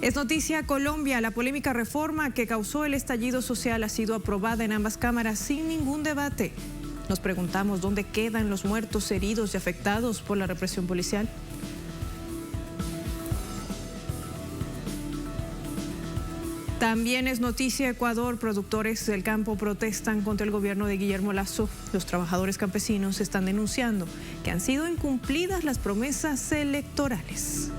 Es noticia Colombia. La polémica reforma que causó el estallido social ha sido aprobada en ambas cámaras sin ningún debate. Nos preguntamos dónde quedan los muertos, heridos y afectados por la represión policial. También es noticia Ecuador. Productores del campo protestan contra el gobierno de Guillermo Lasso. Los trabajadores campesinos están denunciando que han sido incumplidas las promesas electorales.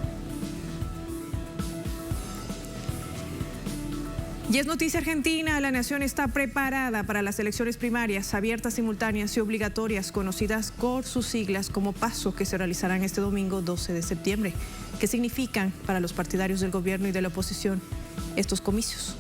Y es noticia Argentina. La nación está preparada para las elecciones primarias abiertas, simultáneas y obligatorias, conocidas por sus siglas como PASO, que se realizarán este domingo 12 de septiembre. ¿Qué significan para los partidarios del gobierno y de la oposición estos comicios?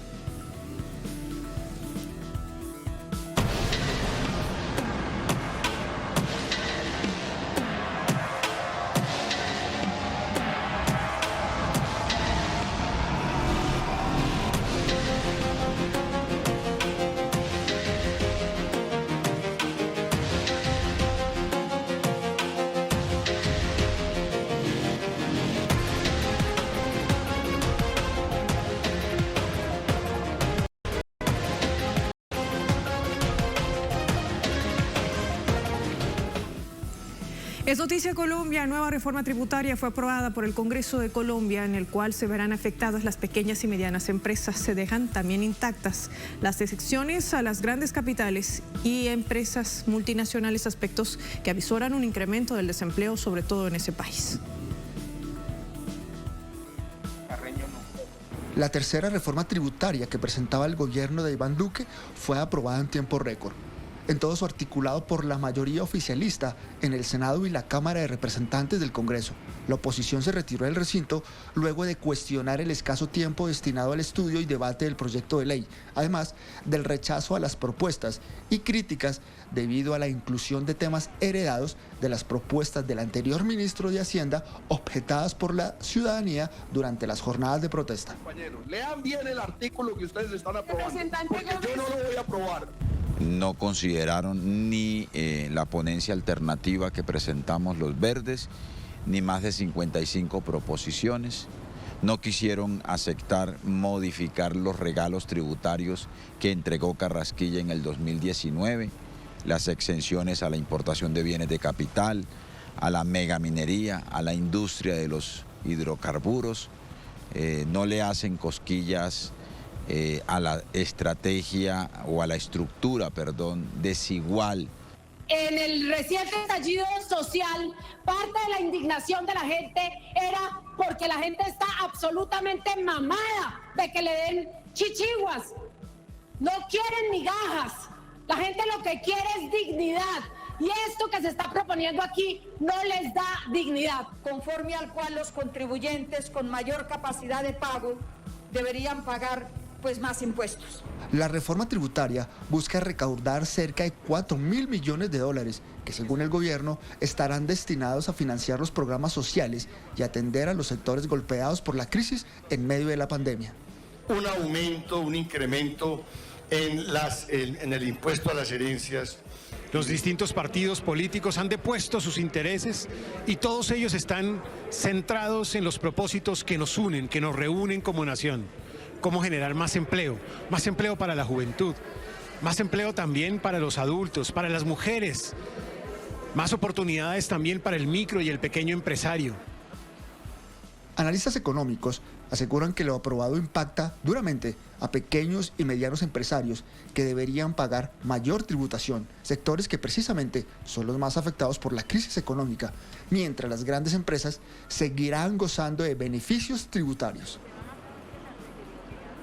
Es noticia Colombia. Nueva reforma tributaria fue aprobada por el Congreso de Colombia, en el cual se verán afectadas las pequeñas y medianas empresas. Se dejan también intactas las excepciones a las grandes capitales y empresas multinacionales, aspectos que avisoran un incremento del desempleo, sobre todo en ese país. La tercera reforma tributaria que presentaba el gobierno de Iván Duque fue aprobada en tiempo récord, en todo su articulado por la mayoría oficialista en el Senado y la Cámara de Representantes del Congreso. La oposición se retiró del recinto luego de cuestionar el escaso tiempo destinado al estudio y debate del proyecto de ley, además del rechazo a las propuestas y críticas debido a la inclusión de temas heredados de las propuestas del anterior ministro de Hacienda objetadas por la ciudadanía durante las jornadas de protesta. Compañeros, lean bien el artículo que ustedes están aprobando, porque yo no lo voy a aprobar. No consideraron ni la ponencia alternativa que presentamos los verdes, ni más de 55 proposiciones. No quisieron aceptar modificar los regalos tributarios que entregó Carrasquilla en el 2019, las exenciones a la importación de bienes de capital, a la megaminería, a la industria de los hidrocarburos. No le hacen cosquillas a la estrategia o a la estructura, desigual. En el reciente estallido social, parte de la indignación de la gente era porque la gente está absolutamente mamada de que le den chichiguas. No quieren migajas. La gente lo que quiere es dignidad. Y esto que se está proponiendo aquí no les da dignidad. Conforme al cual los contribuyentes con mayor capacidad de pago deberían pagar más impuestos. La reforma tributaria busca recaudar cerca de 4.000 millones de dólares, que según el gobierno estarán destinados a financiar los programas sociales y atender a los sectores golpeados por la crisis en medio de la pandemia. Un aumento, un incremento en el impuesto a las herencias. Los distintos partidos políticos han depuesto sus intereses y todos ellos están centrados en los propósitos que nos unen, que nos reúnen como nación. Cómo generar más empleo para la juventud, más empleo también para los adultos, para las mujeres, más oportunidades también para el micro y el pequeño empresario. Analistas económicos aseguran que lo aprobado impacta duramente a pequeños y medianos empresarios que deberían pagar mayor tributación, sectores que precisamente son los más afectados por la crisis económica, mientras las grandes empresas seguirán gozando de beneficios tributarios.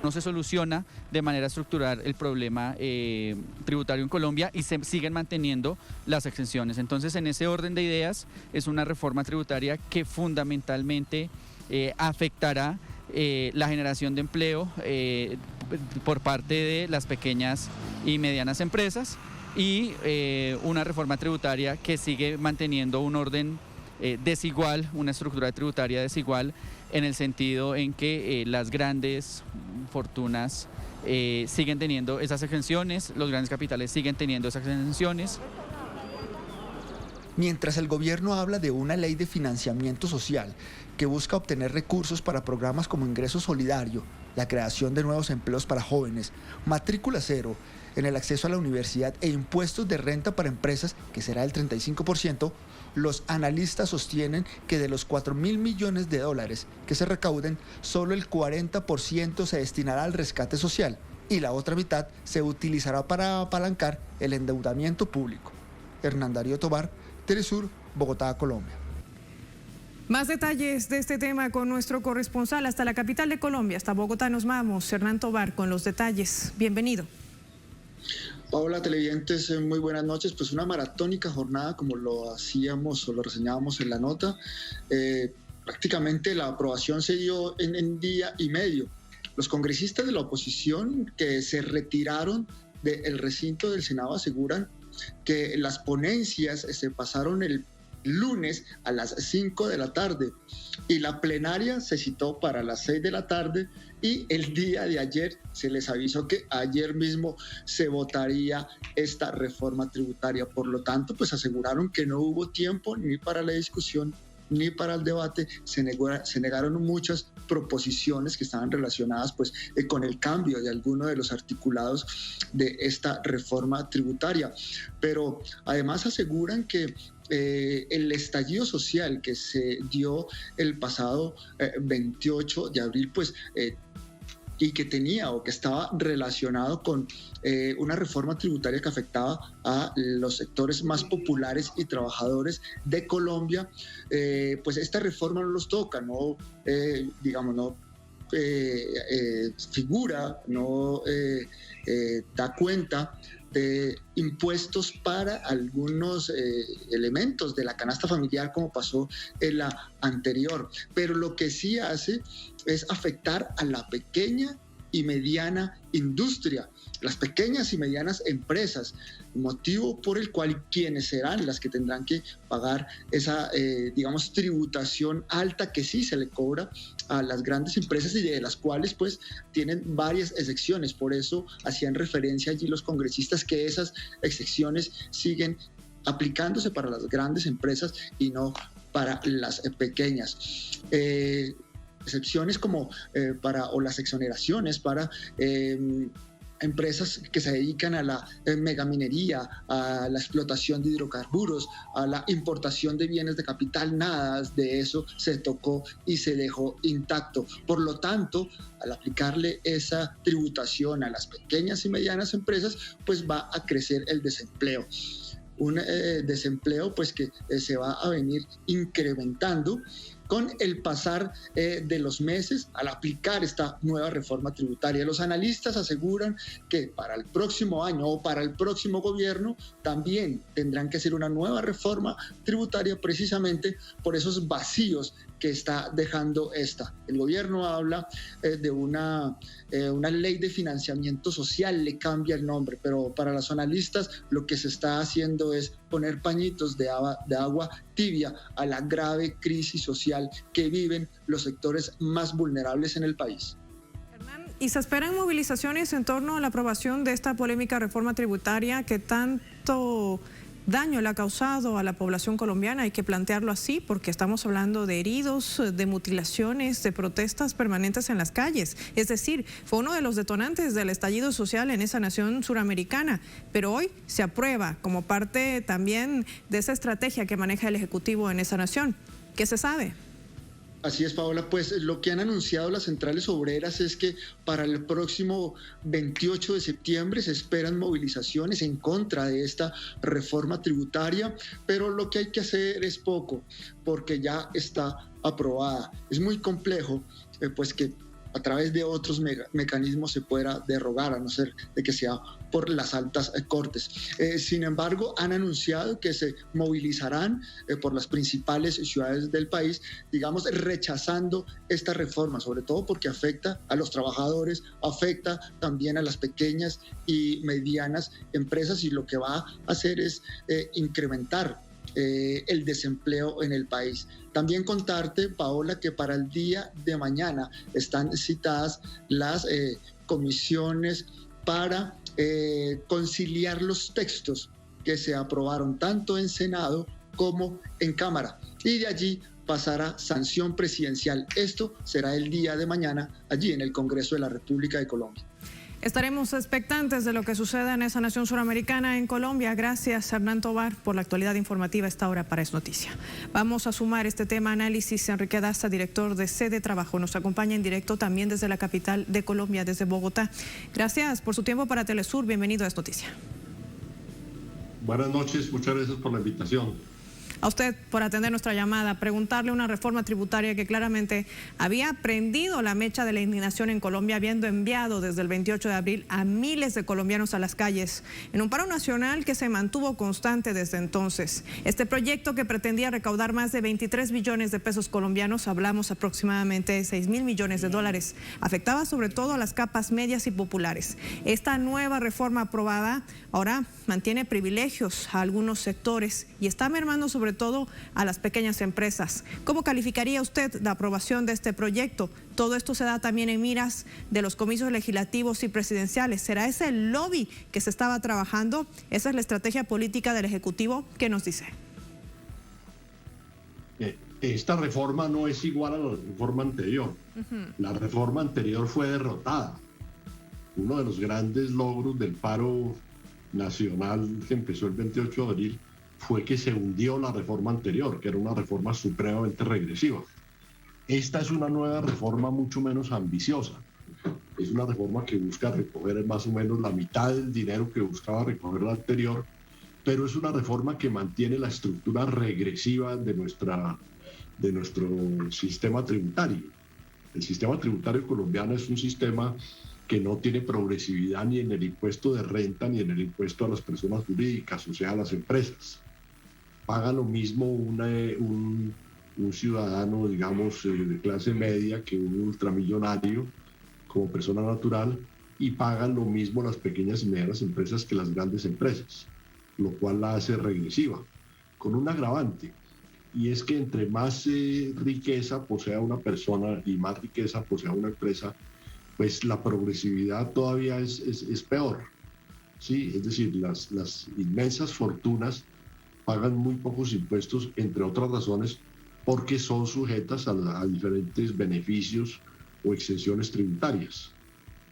No se soluciona de manera estructural el problema tributario en Colombia y se siguen manteniendo las exenciones. Entonces, en ese orden de ideas, es una reforma tributaria que fundamentalmente afectará la generación de empleo por parte de las pequeñas y medianas empresas y una reforma tributaria que sigue manteniendo un orden desigual, una estructura tributaria desigual, en el sentido en que las grandes fortunas siguen teniendo esas exenciones, los grandes capitales siguen teniendo esas exenciones. Mientras el gobierno habla de una ley de financiamiento social que busca obtener recursos para programas como ingreso solidario, la creación de nuevos empleos para jóvenes, matrícula cero en el acceso a la universidad e impuestos de renta para empresas, que será el 35%, los analistas sostienen que de los 4.000 millones de dólares que se recauden, solo el 40% se destinará al rescate social y la otra mitad se utilizará para apalancar el endeudamiento público. Hernán Darío Tobar, Telesur, Bogotá, Colombia. Más detalles de este tema con nuestro corresponsal hasta la capital de Colombia, hasta Bogotá nos vamos. Hernán Tobar con los detalles. Bienvenido. Paola, televidentes, muy buenas noches. Pues una maratónica jornada, como lo hacíamos o lo reseñábamos en la nota. Prácticamente la aprobación se dio en día y medio. Los congresistas de la oposición que se retiraron del recinto del Senado aseguran que las ponencias se pasaron el lunes a las 5 de la tarde y la plenaria se citó para las 6 de la tarde y el día de ayer se les avisó que ayer mismo se votaría esta reforma tributaria. Por lo tanto, pues aseguraron que no hubo tiempo ni para la discusión ni para el debate. Se negaron muchas proposiciones que estaban relacionadas pues con el cambio de alguno de los articulados de esta reforma tributaria. Pero además aseguran que el estallido social que se dio el pasado 28 de abril, pues y que tenía o que estaba relacionado con una reforma tributaria que afectaba a los sectores más populares y trabajadores de Colombia, pues esta reforma no los toca, no, digamos, no figura, no da cuenta de impuestos para algunos elementos de la canasta familiar, como pasó en la anterior. Pero lo que sí hace es afectar a la pequeña y mediana industria, las pequeñas y medianas empresas, motivo por el cual quienes serán las que tendrán que pagar esa, digamos, tributación alta que sí se le cobra a las grandes empresas y de las cuales pues tienen varias excepciones. Por eso hacían referencia allí los congresistas que esas excepciones siguen aplicándose para las grandes empresas y no para las pequeñas. Excepciones como o las exoneraciones para empresas que se dedican a la megaminería, a la explotación de hidrocarburos, a la importación de bienes de capital, nada de eso se tocó y se dejó intacto. Por lo tanto, al aplicarle esa tributación a las pequeñas y medianas empresas, pues va a crecer el desempleo. Un desempleo pues que se va a venir incrementando con el pasar de los meses al aplicar esta nueva reforma tributaria. Los analistas aseguran que para el próximo año o para el próximo gobierno también tendrán que hacer una nueva reforma tributaria precisamente por esos vacíos que está dejando esta. El gobierno habla de una ley de financiamiento social, le cambia el nombre, pero para los analistas lo que se está haciendo es poner pañitos de agua tibia a la grave crisis social que viven los sectores más vulnerables en el país. ¿Y se esperan movilizaciones en torno a la aprobación de esta polémica reforma tributaria que tanto daño le ha causado a la población colombiana? Hay que plantearlo así porque estamos hablando de heridos, de mutilaciones, de protestas permanentes en las calles. Es decir, fue uno de los detonantes del estallido social en esa nación suramericana, pero hoy se aprueba como parte también de esa estrategia que maneja el Ejecutivo en esa nación. ¿Qué se sabe? Así es, Paola, pues lo que han anunciado las centrales obreras es que para el próximo 28 de septiembre se esperan movilizaciones en contra de esta reforma tributaria, pero lo que hay que hacer es poco, porque ya está aprobada. Es muy complejo, pues que a través de otros mecanismos se pueda derrogar, a no ser de que sea por las altas cortes. Sin embargo, han anunciado que se movilizarán por las principales ciudades del país, digamos, rechazando esta reforma, sobre todo porque afecta a los trabajadores, afecta también a las pequeñas y medianas empresas, y lo que va a hacer es incrementar el desempleo en el país. También contarte, Paola, que para el día de mañana están citadas las comisiones para conciliar los textos que se aprobaron tanto en Senado como en Cámara. Y de allí pasará sanción presidencial. Esto será el día de mañana allí en el Congreso de la República de Colombia. Estaremos expectantes de lo que suceda en esa nación suramericana, en Colombia. Gracias, Hernán Tovar, por la actualidad informativa a esta hora para Es Noticia. Vamos a sumar este tema a análisis. Enrique Daza, director de Sede Trabajo, nos acompaña en directo también desde la capital de Colombia, desde Bogotá. Gracias por su tiempo para Telesur. Bienvenido a Es Noticia. Buenas noches, muchas gracias por la invitación. A usted por atender nuestra llamada, preguntarle una reforma tributaria que claramente había prendido la mecha de la indignación en Colombia, habiendo enviado desde el 28 de abril a miles de colombianos a las calles, en un paro nacional que se mantuvo constante desde entonces. Este proyecto, que pretendía recaudar más de 23 billones de pesos colombianos, hablamos aproximadamente de 6.000 millones de dólares, afectaba sobre todo a las capas medias y populares. Esta nueva reforma aprobada ahora mantiene privilegios a algunos sectores y está mermando sobre todo a las pequeñas empresas. ¿Cómo calificaría usted la aprobación de este proyecto? Todo esto se da también en miras de los comicios legislativos y presidenciales. ¿Será ese el lobby que se estaba trabajando? ¿Esa es la estrategia política del Ejecutivo? ¿Qué nos dice? Esta reforma no es igual a la reforma anterior. La reforma anterior fue derrotada. Uno de los grandes logros del paro nacional que empezó el 28 de abril fue que se hundió la reforma anterior, que era una reforma supremamente regresiva. Esta es una nueva reforma mucho menos ambiciosa. Es una reforma que busca recoger más o menos la mitad del dinero que buscaba recoger la anterior, pero es una reforma que mantiene la estructura regresiva de nuestro sistema tributario. El sistema tributario colombiano es un sistema que no tiene progresividad ni en el impuesto de renta ni en el impuesto a las personas jurídicas, o sea, a las empresas. Paga lo mismo un ciudadano, digamos, de clase media que un ultramillonario como persona natural, y pagan lo mismo las pequeñas y medianas empresas que las grandes empresas, lo cual la hace regresiva, con un agravante, y es que entre más riqueza posea una persona y más riqueza posea una empresa, pues la progresividad todavía es peor, ¿sí? Es decir, las inmensas fortunas pagan muy pocos impuestos, entre otras razones, porque son sujetas a diferentes beneficios o exenciones tributarias.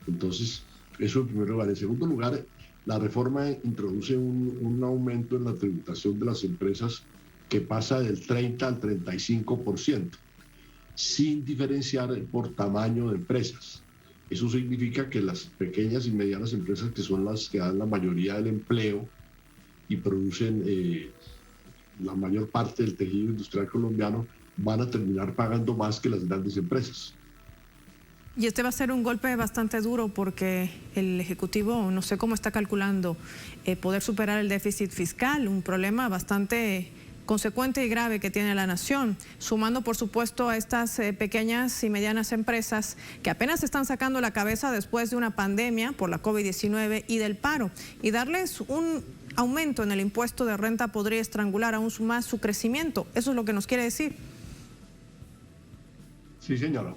Entonces, eso en primer lugar. En segundo lugar, la reforma introduce un aumento en la tributación de las empresas que pasa del 30 al 35%, sin diferenciar por tamaño de empresas. Eso significa que las pequeñas y medianas empresas, que son las que dan la mayoría del empleo y producen la mayor parte del tejido industrial colombiano, van a terminar pagando más que las grandes empresas. Y este va a ser un golpe bastante duro porque el Ejecutivo, no sé cómo está calculando poder superar el déficit fiscal, un problema bastante consecuente y grave que tiene la nación, sumando por supuesto a estas pequeñas y medianas empresas que apenas están sacando la cabeza después de una pandemia por la COVID-19 y del paro, y darles un aumento en el impuesto de renta podría estrangular aún más su crecimiento. ¿Eso es lo que nos quiere decir? Sí, señora.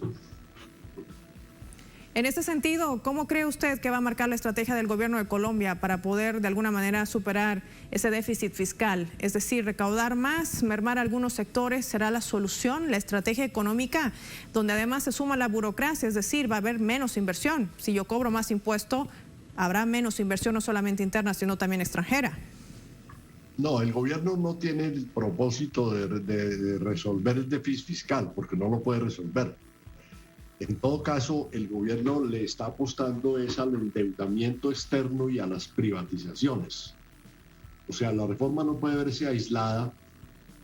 En este sentido, ¿cómo cree usted que va a marcar la estrategia del gobierno de Colombia para poder de alguna manera superar ese déficit fiscal? Es decir, recaudar más, mermar algunos sectores, ¿será la solución? La estrategia económica, donde además se suma la burocracia, es decir, va a haber menos inversión. Si yo cobro más impuesto, habrá menos inversión, no solamente interna, sino también extranjera. No, el gobierno no tiene el propósito de resolver el déficit fiscal, porque no lo puede resolver. En todo caso, el gobierno le está apostando es al endeudamiento externo y a las privatizaciones. O sea, la reforma no puede verse aislada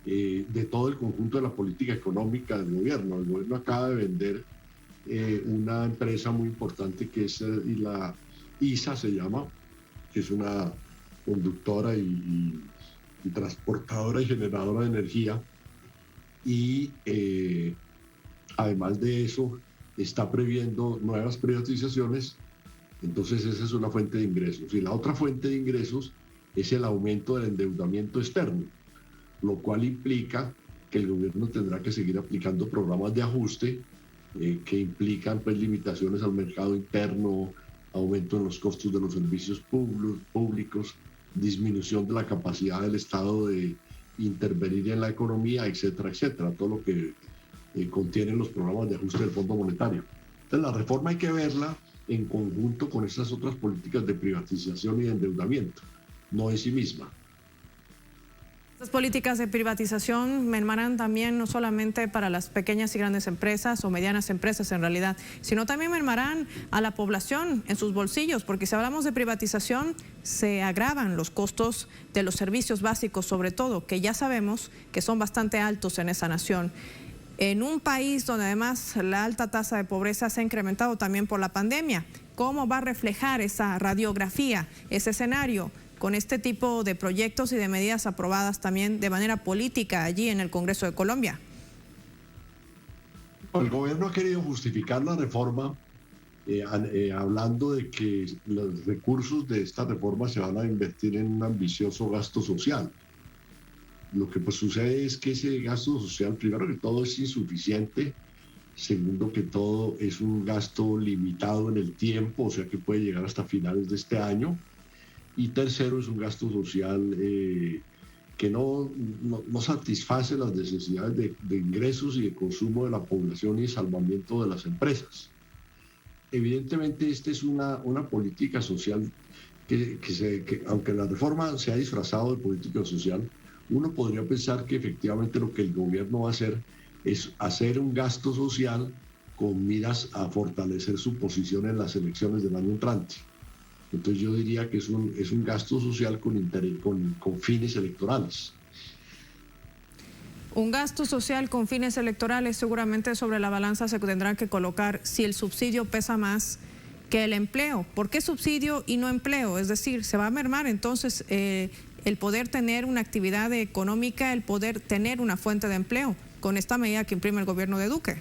de todo el conjunto de la política económica del gobierno. El gobierno acaba de vender una empresa muy importante que es la ISA, se llama, que es una conductora y transportadora y generadora de energía. Y además de eso, está previendo nuevas privatizaciones, entonces esa es una fuente de ingresos. Y la otra fuente de ingresos es el aumento del endeudamiento externo, lo cual implica que el gobierno tendrá que seguir aplicando programas de ajuste que implican pues limitaciones al mercado interno, aumento en los costos de los servicios públicos, disminución de la capacidad del Estado de intervenir en la economía, etcétera, etcétera, todo lo que contienen los programas de ajuste del Fondo Monetario. Entonces la reforma hay que verla en conjunto con estas otras políticas de privatización y de endeudamiento, no en sí misma. Estas políticas de privatización mermarán también no solamente para las pequeñas y grandes empresas o medianas empresas en realidad, sino también mermarán a la población en sus bolsillos, porque si hablamos de privatización se agravan los costos de los servicios básicos, sobre todo, que ya sabemos que son bastante altos en esa nación. En un país donde además la alta tasa de pobreza se ha incrementado también por la pandemia, ¿cómo va a reflejar esa radiografía, ese escenario, con este tipo de proyectos y de medidas aprobadas también de manera política allí en el Congreso de Colombia? El gobierno ha querido justificar la reforma hablando de que los recursos de esta reforma se van a invertir en un ambicioso gasto social. Lo que pues sucede es que ese gasto social, primero que todo, es insuficiente. Segundo que todo, es un gasto limitado en el tiempo, o sea que puede llegar hasta finales de este año. Y tercero, es un gasto social que no satisface las necesidades de ingresos y de consumo de la población y de salvamiento de las empresas. Evidentemente, esta es una política social que aunque la reforma se ha disfrazado de política social, uno podría pensar que efectivamente lo que el gobierno va a hacer es hacer un gasto social con miras a fortalecer su posición en las elecciones del año entrante. Entonces yo diría que es un gasto social con fines electorales. Un gasto social con fines electorales, seguramente sobre la balanza se tendrá que colocar si el subsidio pesa más que el empleo. ¿Por qué subsidio y no empleo? Es decir, se va a mermar entonces el poder tener una actividad económica, el poder tener una fuente de empleo con esta medida que imprime el gobierno de Duque.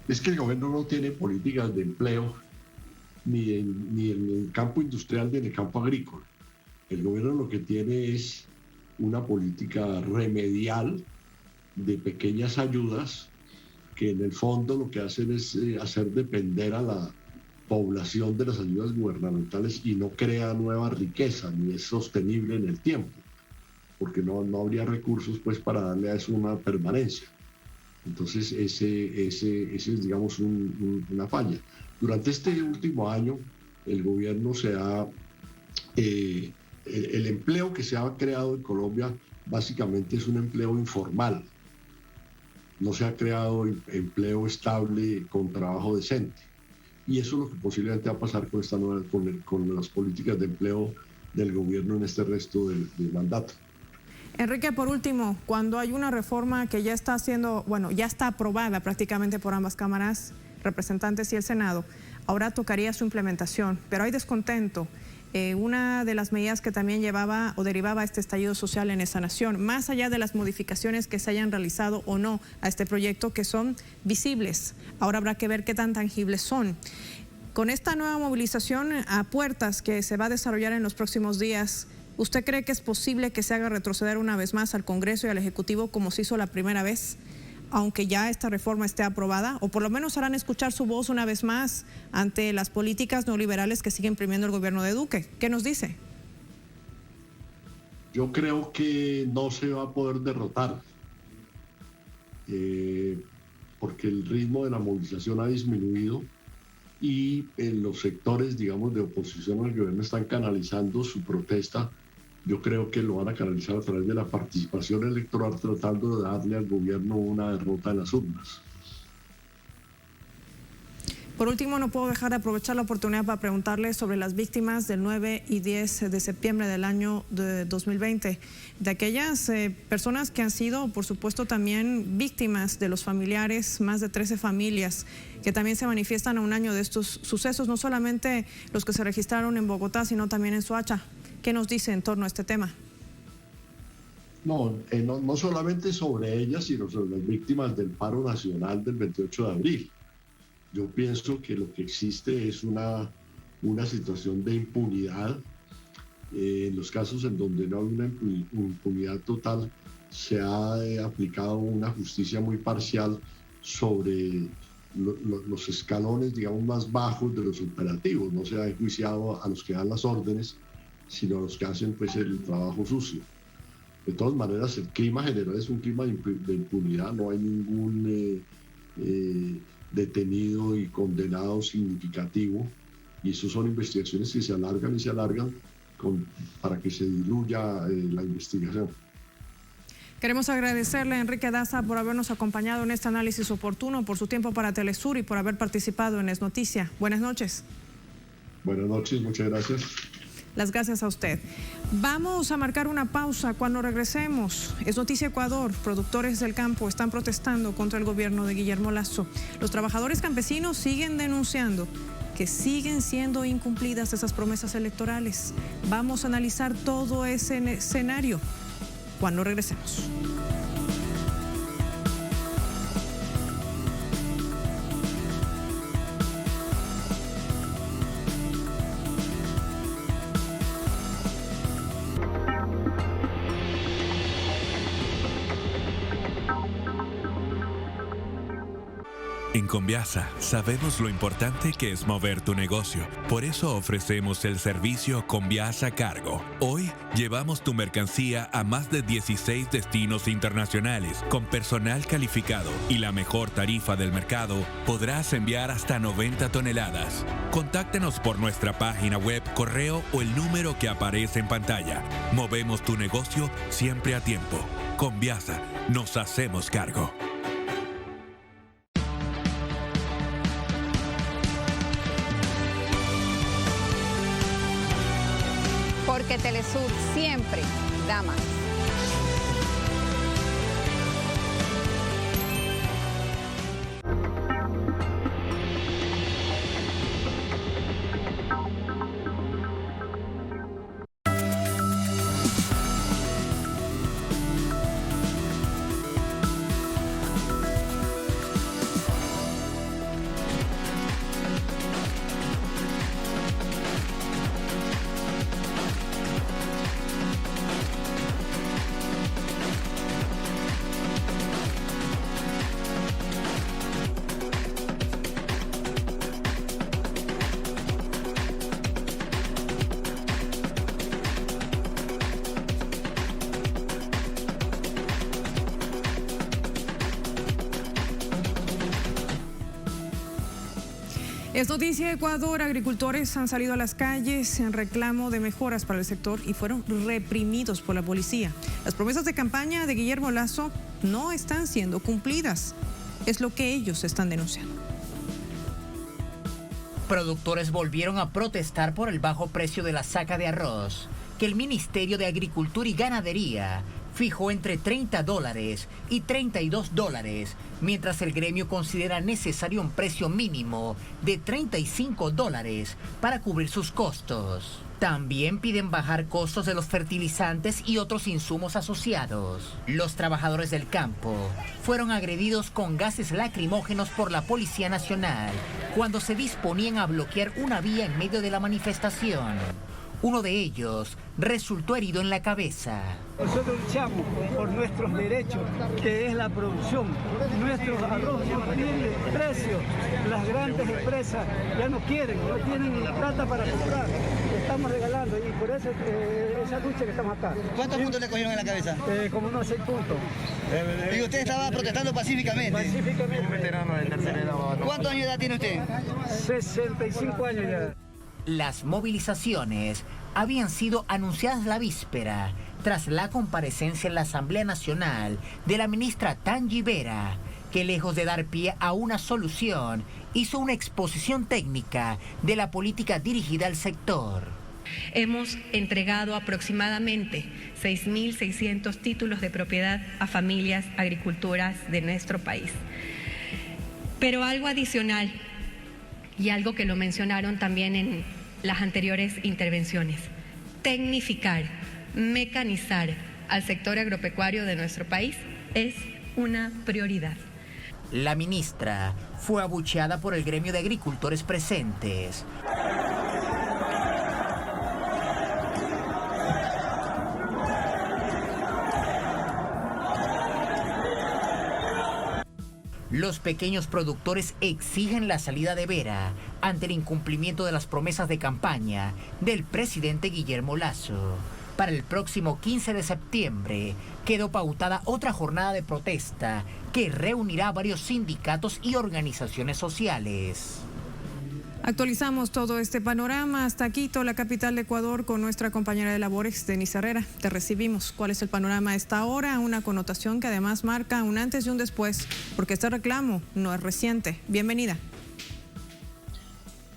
Es que el gobierno no tiene políticas de empleo ni en el campo industrial ni en el campo agrícola. El gobierno lo que tiene es una política remedial de pequeñas ayudas que en el fondo lo que hacen es hacer depender a la población de las ayudas gubernamentales y no crea nueva riqueza ni es sostenible en el tiempo, porque no habría recursos pues para darle a eso una permanencia. Entonces ese es digamos una falla. Durante este último año, el gobierno el empleo que se ha creado en Colombia básicamente es un empleo informal. No se ha creado empleo estable con trabajo decente. Y eso es lo que posiblemente va a pasar con las políticas de empleo del gobierno en este resto del mandato. Enrique, por último, cuando hay una reforma que ya está ya está aprobada prácticamente por ambas cámaras, representantes y el Senado, ahora tocaría su implementación, pero hay descontento. Una de las medidas que también llevaba o derivaba este estallido social en esa nación, más allá de las modificaciones que se hayan realizado o no a este proyecto, que son visibles, ahora habrá que ver qué tan tangibles son. Con esta nueva movilización a puertas que se va a desarrollar en los próximos días, ¿usted cree que es posible que se haga retroceder una vez más al Congreso y al Ejecutivo como se hizo la primera vez, aunque ya esta reforma esté aprobada? ¿O por lo menos harán escuchar su voz una vez más ante las políticas neoliberales que sigue imprimiendo el gobierno de Duque? ¿Qué nos dice? Yo creo que no se va a poder derrotar, porque el ritmo de la movilización ha disminuido y en los sectores, digamos, de oposición al gobierno están canalizando su protesta. Yo creo que lo van a canalizar a través de la participación electoral, tratando de darle al gobierno una derrota en las urnas. Por último, no puedo dejar de aprovechar la oportunidad para preguntarle sobre las víctimas del 9 y 10 de septiembre del año de 2020, de aquellas personas que han sido, por supuesto, también víctimas de los familiares, más de 13 familias que también se manifiestan a un año de estos sucesos, no solamente los que se registraron en Bogotá, sino también en Soacha. ¿Qué nos dice en torno a este tema? No solamente sobre ellas, sino sobre las víctimas del paro nacional del 28 de abril. Yo pienso que lo que existe es una situación de impunidad. En los casos en donde no hay una impunidad total, se ha aplicado una justicia muy parcial sobre los escalones, digamos, más bajos de los operativos. No se ha enjuiciado a los que dan las órdenes, sino a los que hacen pues el trabajo sucio. De todas maneras, el clima general es un clima de impunidad, no hay ningún detenido y condenado significativo, y eso son investigaciones que se alargan y se alargan para que se diluya la investigación. Queremos agradecerle a Enrique Daza por habernos acompañado en este análisis oportuno, por su tiempo para Telesur y por haber participado en Es Noticia. Buenas noches. Buenas noches, muchas gracias. Las gracias a usted. Vamos a marcar una pausa. Cuando regresemos, Es Noticia Ecuador. Productores del campo están protestando contra el gobierno de Guillermo Lasso. Los trabajadores campesinos siguen denunciando que siguen siendo incumplidas esas promesas electorales. Vamos a analizar todo ese escenario cuando regresemos. En Conviasa sabemos lo importante que es mover tu negocio. Por eso ofrecemos el servicio Conviasa Cargo. Hoy llevamos tu mercancía a más de 16 destinos internacionales. Con personal calificado y la mejor tarifa del mercado, podrás enviar hasta 90 toneladas. Contáctanos por nuestra página web, correo o el número que aparece en pantalla. Movemos tu negocio siempre a tiempo. Conviasa, nos hacemos cargo. Porque Telesur siempre da más. Es Noticia Ecuador. Agricultores han salido a las calles en reclamo de mejoras para el sector y fueron reprimidos por la policía. Las promesas de campaña de Guillermo Lasso no están siendo cumplidas. Es lo que ellos están denunciando. Productores volvieron a protestar por el bajo precio de la saca de arroz, que el Ministerio de Agricultura y Ganadería fijó entre $30 y $32, mientras el gremio considera necesario un precio mínimo de $35 para cubrir sus costos. También piden bajar costos de los fertilizantes y otros insumos asociados. Los trabajadores del campo fueron agredidos con gases lacrimógenos por la Policía Nacional cuando se disponían a bloquear una vía en medio de la manifestación. Uno de ellos resultó herido en la cabeza. Nosotros luchamos por nuestros derechos, que es la producción. Nuestros arroz no tienen precio. Las grandes empresas ya no quieren, no tienen plata para comprar. Estamos regalando y por eso esa lucha que estamos acá. ¿Cuántos puntos le cogieron en la cabeza? Como unos 6 puntos. ¿Y usted estaba protestando pacíficamente? Pacíficamente. Un veterano del tercer edad. ¿Cuántos años de edad tiene usted? 65 años ya. Las movilizaciones habían sido anunciadas la víspera tras la comparecencia en la Asamblea Nacional de la ministra Tangi Vera, que lejos de dar pie a una solución, hizo una exposición técnica de la política dirigida al sector. Hemos entregado aproximadamente 6.600 títulos de propiedad a familias agricultoras de nuestro país. Pero algo adicional, y algo que lo mencionaron también en las anteriores intervenciones, tecnificar, mecanizar al sector agropecuario de nuestro país es una prioridad. La ministra fue abucheada por el gremio de agricultores presentes. Los pequeños productores exigen la salida de Vera ante el incumplimiento de las promesas de campaña del presidente Guillermo Lasso. Para el próximo 15 de septiembre quedó pautada otra jornada de protesta que reunirá a varios sindicatos y organizaciones sociales. Actualizamos todo este panorama hasta Quito, la capital de Ecuador, con nuestra compañera de labores, Denise Herrera. Te recibimos. ¿Cuál es el panorama a esta hora? Una connotación que además marca un antes y un después, porque este reclamo no es reciente. Bienvenida.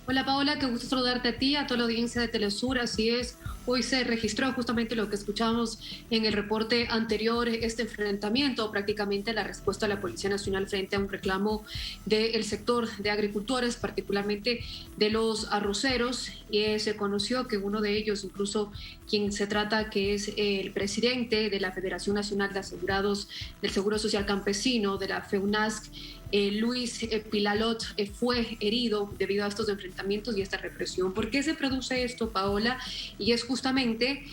Hola Paola, qué gusto saludarte a ti, a toda la audiencia de Telesur. Así es, hoy se registró justamente lo que escuchamos en el reporte anterior, este enfrentamiento, prácticamente la respuesta de la Policía Nacional frente a un reclamo del sector de agricultores, particularmente de los arroceros, y se conoció que uno de ellos, incluso quien se trata que es el presidente de la Federación Nacional de Asegurados del Seguro Social Campesino, de la FEUNASC, Luis Pilalot, fue herido debido a estos enfrentamientos y esta represión. ¿Por qué se produce esto, Paola? Y es justamente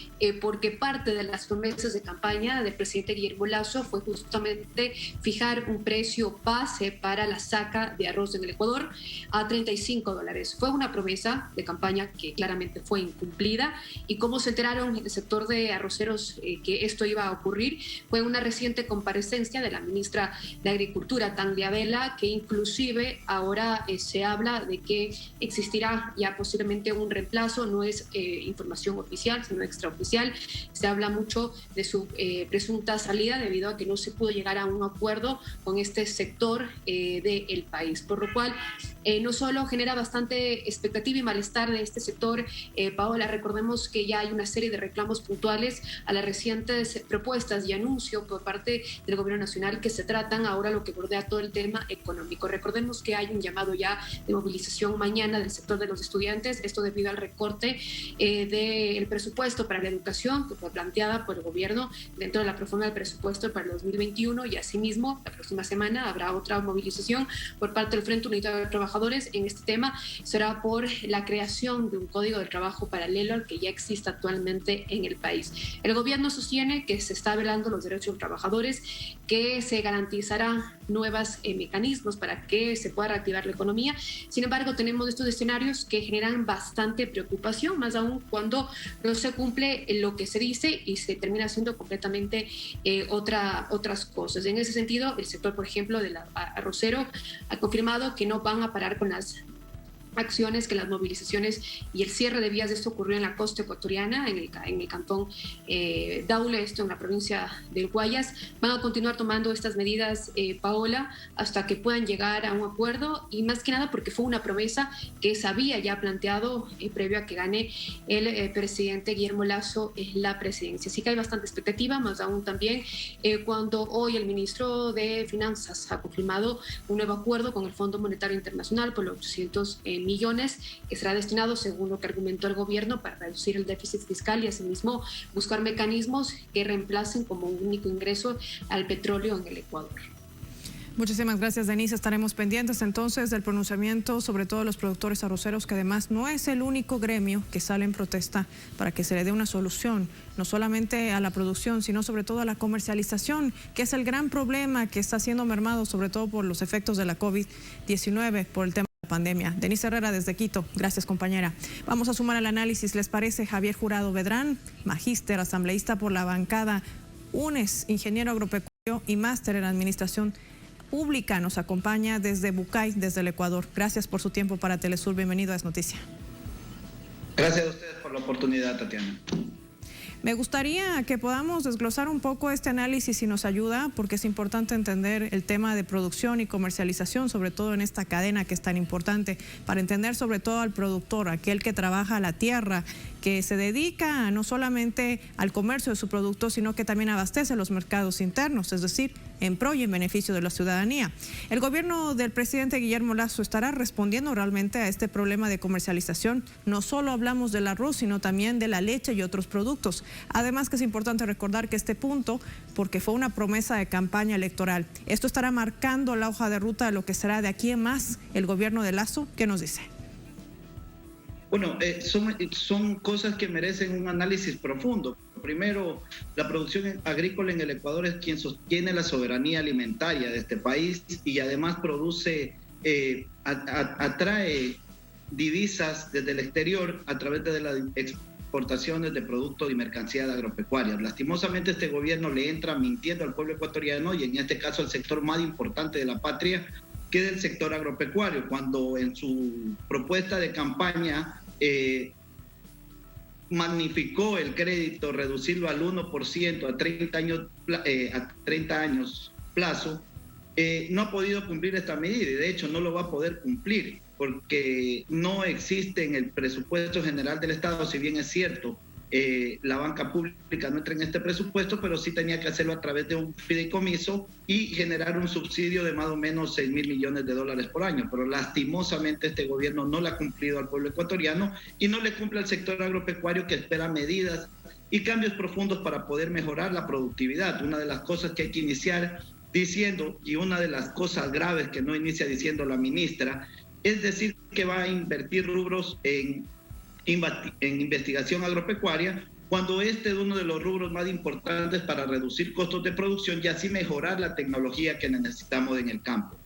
porque parte de las promesas de campaña del presidente Guillermo Lasso fue justamente fijar un precio base para la saca de arroz en el Ecuador a $35. Fue una promesa de campaña que claramente fue incumplida, y cómo se enteraron en el sector de arroceros que esto iba a ocurrir fue una reciente comparecencia de la ministra de Agricultura, Tanglia Vela, que inclusive ahora se habla de que existirá ya posiblemente un reemplazo. No es información oficial, sino extraoficial. Se habla mucho de su presunta salida debido a que no se pudo llegar a un acuerdo con este sector del país, por lo cual no solo genera bastante expectativa y malestar de este sector, Paola, recordemos que ya hay una serie de reclamos puntuales a las recientes propuestas y anuncios por parte del gobierno nacional que se tratan ahora lo que bordea todo el tema económico. Recordemos que hay un llamado ya de movilización mañana del sector de los estudiantes, esto debido al recorte del presupuesto para la educación que fue planteada por el gobierno dentro de la proforma del presupuesto para el 2021, y asimismo la próxima semana habrá otra movilización por parte del Frente Unitario de Trabajadores. En este tema será por la creación de un código de trabajo paralelo al que ya existe actualmente en el país. El gobierno sostiene que se está velando los derechos de los trabajadores, que se garantizarán nuevos mecanismos para que se pueda reactivar la economía. Sin embargo, tenemos estos escenarios que generan bastante preocupación, más aún cuando no se cumple lo que se dice y se termina haciendo completamente otras cosas. En ese sentido, el sector, por ejemplo, del arrocero ha confirmado que no van a parar con las acciones, que las movilizaciones y el cierre de vías de esto ocurrió en la costa ecuatoriana, en el cantón Daule, esto en la provincia del Guayas. Van a continuar tomando estas medidas, Paola, hasta que puedan llegar a un acuerdo, y más que nada porque fue una promesa que se había ya planteado previo a que gane el presidente Guillermo Lasso la presidencia. Así que hay bastante expectativa, más aún también cuando hoy el ministro de Finanzas ha confirmado un nuevo acuerdo con el Fondo Monetario Internacional por los 800 millones que será destinado, según lo que argumentó el gobierno, para reducir el déficit fiscal y asimismo buscar mecanismos que reemplacen como un único ingreso al petróleo en el Ecuador. Muchísimas gracias, Denise. Estaremos pendientes entonces del pronunciamiento, sobre todo los productores arroceros, que además no es el único gremio que sale en protesta para que se le dé una solución, no solamente a la producción, sino sobre todo a la comercialización, que es el gran problema que está siendo mermado, sobre todo por los efectos de la COVID-19, por el tema de la pandemia. Denise Herrera desde Quito. Gracias, compañera. Vamos a sumar al análisis, ¿les parece? Javier Jurado Bedrán, magíster, asambleísta por la bancada UNES, ingeniero agropecuario y máster en administración pública, nos acompaña desde Bucay, desde el Ecuador. Gracias por su tiempo para Telesur. Bienvenido a Es Noticia. Gracias a ustedes por la oportunidad, Tatiana. Me gustaría que podamos desglosar un poco este análisis, si nos ayuda, porque es importante entender el tema de producción y comercialización, sobre todo en esta cadena que es tan importante, para entender sobre todo al productor, aquel que trabaja la tierra, que se dedica no solamente al comercio de su producto, sino que también abastece los mercados internos, es decir, en pro y en beneficio de la ciudadanía. El gobierno del presidente Guillermo Lasso estará respondiendo realmente a este problema de comercialización. No solo hablamos del arroz, sino también de la leche y otros productos. Además que es importante recordar que este punto, porque fue una promesa de campaña electoral, esto estará marcando la hoja de ruta de lo que será de aquí en más el gobierno de Lasso. ¿Qué nos dice? Bueno, son cosas que merecen un análisis profundo. Primero, la producción agrícola en el Ecuador es quien sostiene la soberanía alimentaria de este país y además produce, atrae divisas desde el exterior a través de la exportaciones de productos y mercancías agropecuarias. Lastimosamente este gobierno le entra mintiendo al pueblo ecuatoriano y en este caso al sector más importante de la patria, que es el sector agropecuario, cuando en su propuesta de campaña magnificó el crédito, reducirlo al 1% a 30 años plazo, no ha podido cumplir esta medida y de hecho no lo va a poder cumplir porque no existe en el presupuesto general del Estado, si bien es cierto, la banca pública no entra en este presupuesto, pero sí tenía que hacerlo a través de un fideicomiso y generar un subsidio de más o menos 6.000 millones de dólares por año. Pero lastimosamente este gobierno no le ha cumplido al pueblo ecuatoriano y no le cumple al sector agropecuario, que espera medidas y cambios profundos para poder mejorar la productividad. Una de las cosas que hay que iniciar diciendo, y una de las cosas graves que no inicia diciendo la ministra, es decir que va a invertir rubros en investigación agropecuaria, cuando este es uno de los rubros más importantes para reducir costos de producción y así mejorar la tecnología que necesitamos en el campo.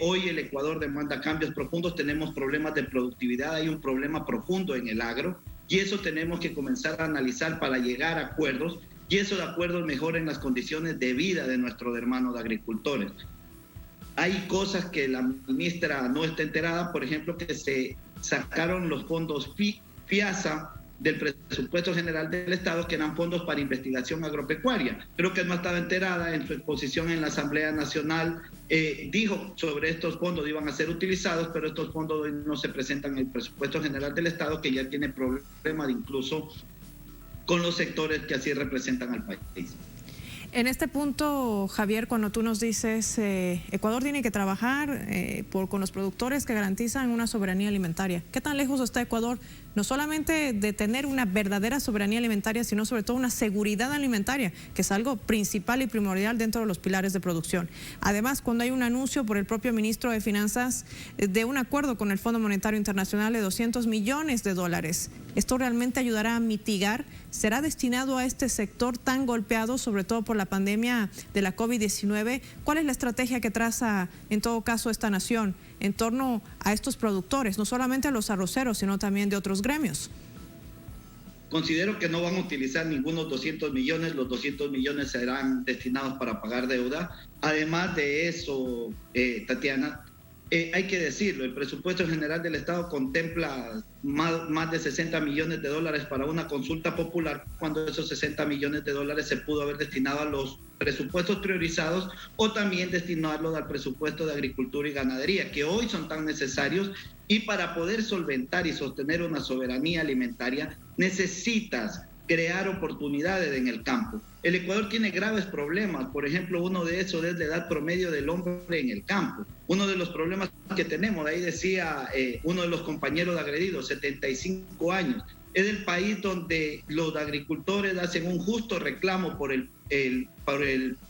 Hoy el Ecuador demanda cambios profundos, tenemos problemas de productividad, hay un problema profundo en el agro y eso tenemos que comenzar a analizar para llegar a acuerdos y esos acuerdos mejoren las condiciones de vida de nuestros hermanos agricultores. Hay cosas que la ministra no está enterada, por ejemplo, que se sacaron los fondos FIASA del presupuesto general del Estado, que eran fondos para investigación agropecuaria. Creo que no estaba enterada. En su exposición en la Asamblea Nacional dijo sobre estos fondos iban a ser utilizados, pero estos fondos hoy no se presentan en el presupuesto general del Estado, que ya tiene problemas incluso con los sectores que así representan al país. En este punto, Javier, cuando tú nos dices Ecuador tiene que trabajar con los productores que garantizan una soberanía alimentaria, ¿qué tan lejos está Ecuador no solamente de tener una verdadera soberanía alimentaria, sino sobre todo una seguridad alimentaria, que es algo principal y primordial dentro de los pilares de producción? Además, cuando hay un anuncio por el propio ministro de Finanzas de un acuerdo con el Fondo Monetario Internacional de 200 millones de dólares, ¿esto realmente ayudará a mitigar? ¿Será destinado a este sector tan golpeado, sobre todo por la pandemia de la COVID-19? ¿Cuál es la estrategia que traza en todo caso esta nación en torno a estos productores, no solamente a los arroceros, sino también de otros gremios? Considero que no van a utilizar ningunos 200 millones, los 200 millones serán destinados para pagar deuda. Además de eso, Tatiana, hay que decirlo, el presupuesto general del Estado contempla más de 60 millones de dólares para una consulta popular, cuando esos 60 millones de dólares se pudo haber destinado a los presupuestos priorizados o también destinarlos al presupuesto de agricultura y ganadería, que hoy son tan necesarios, y para poder solventar y sostener una soberanía alimentaria necesitas crear oportunidades en el campo. El Ecuador tiene graves problemas, por ejemplo, uno de esos es la edad promedio del hombre en el campo. Uno de los problemas que tenemos, ahí decía uno de los compañeros agredidos, 75 años, es el país donde los agricultores hacen un justo reclamo por el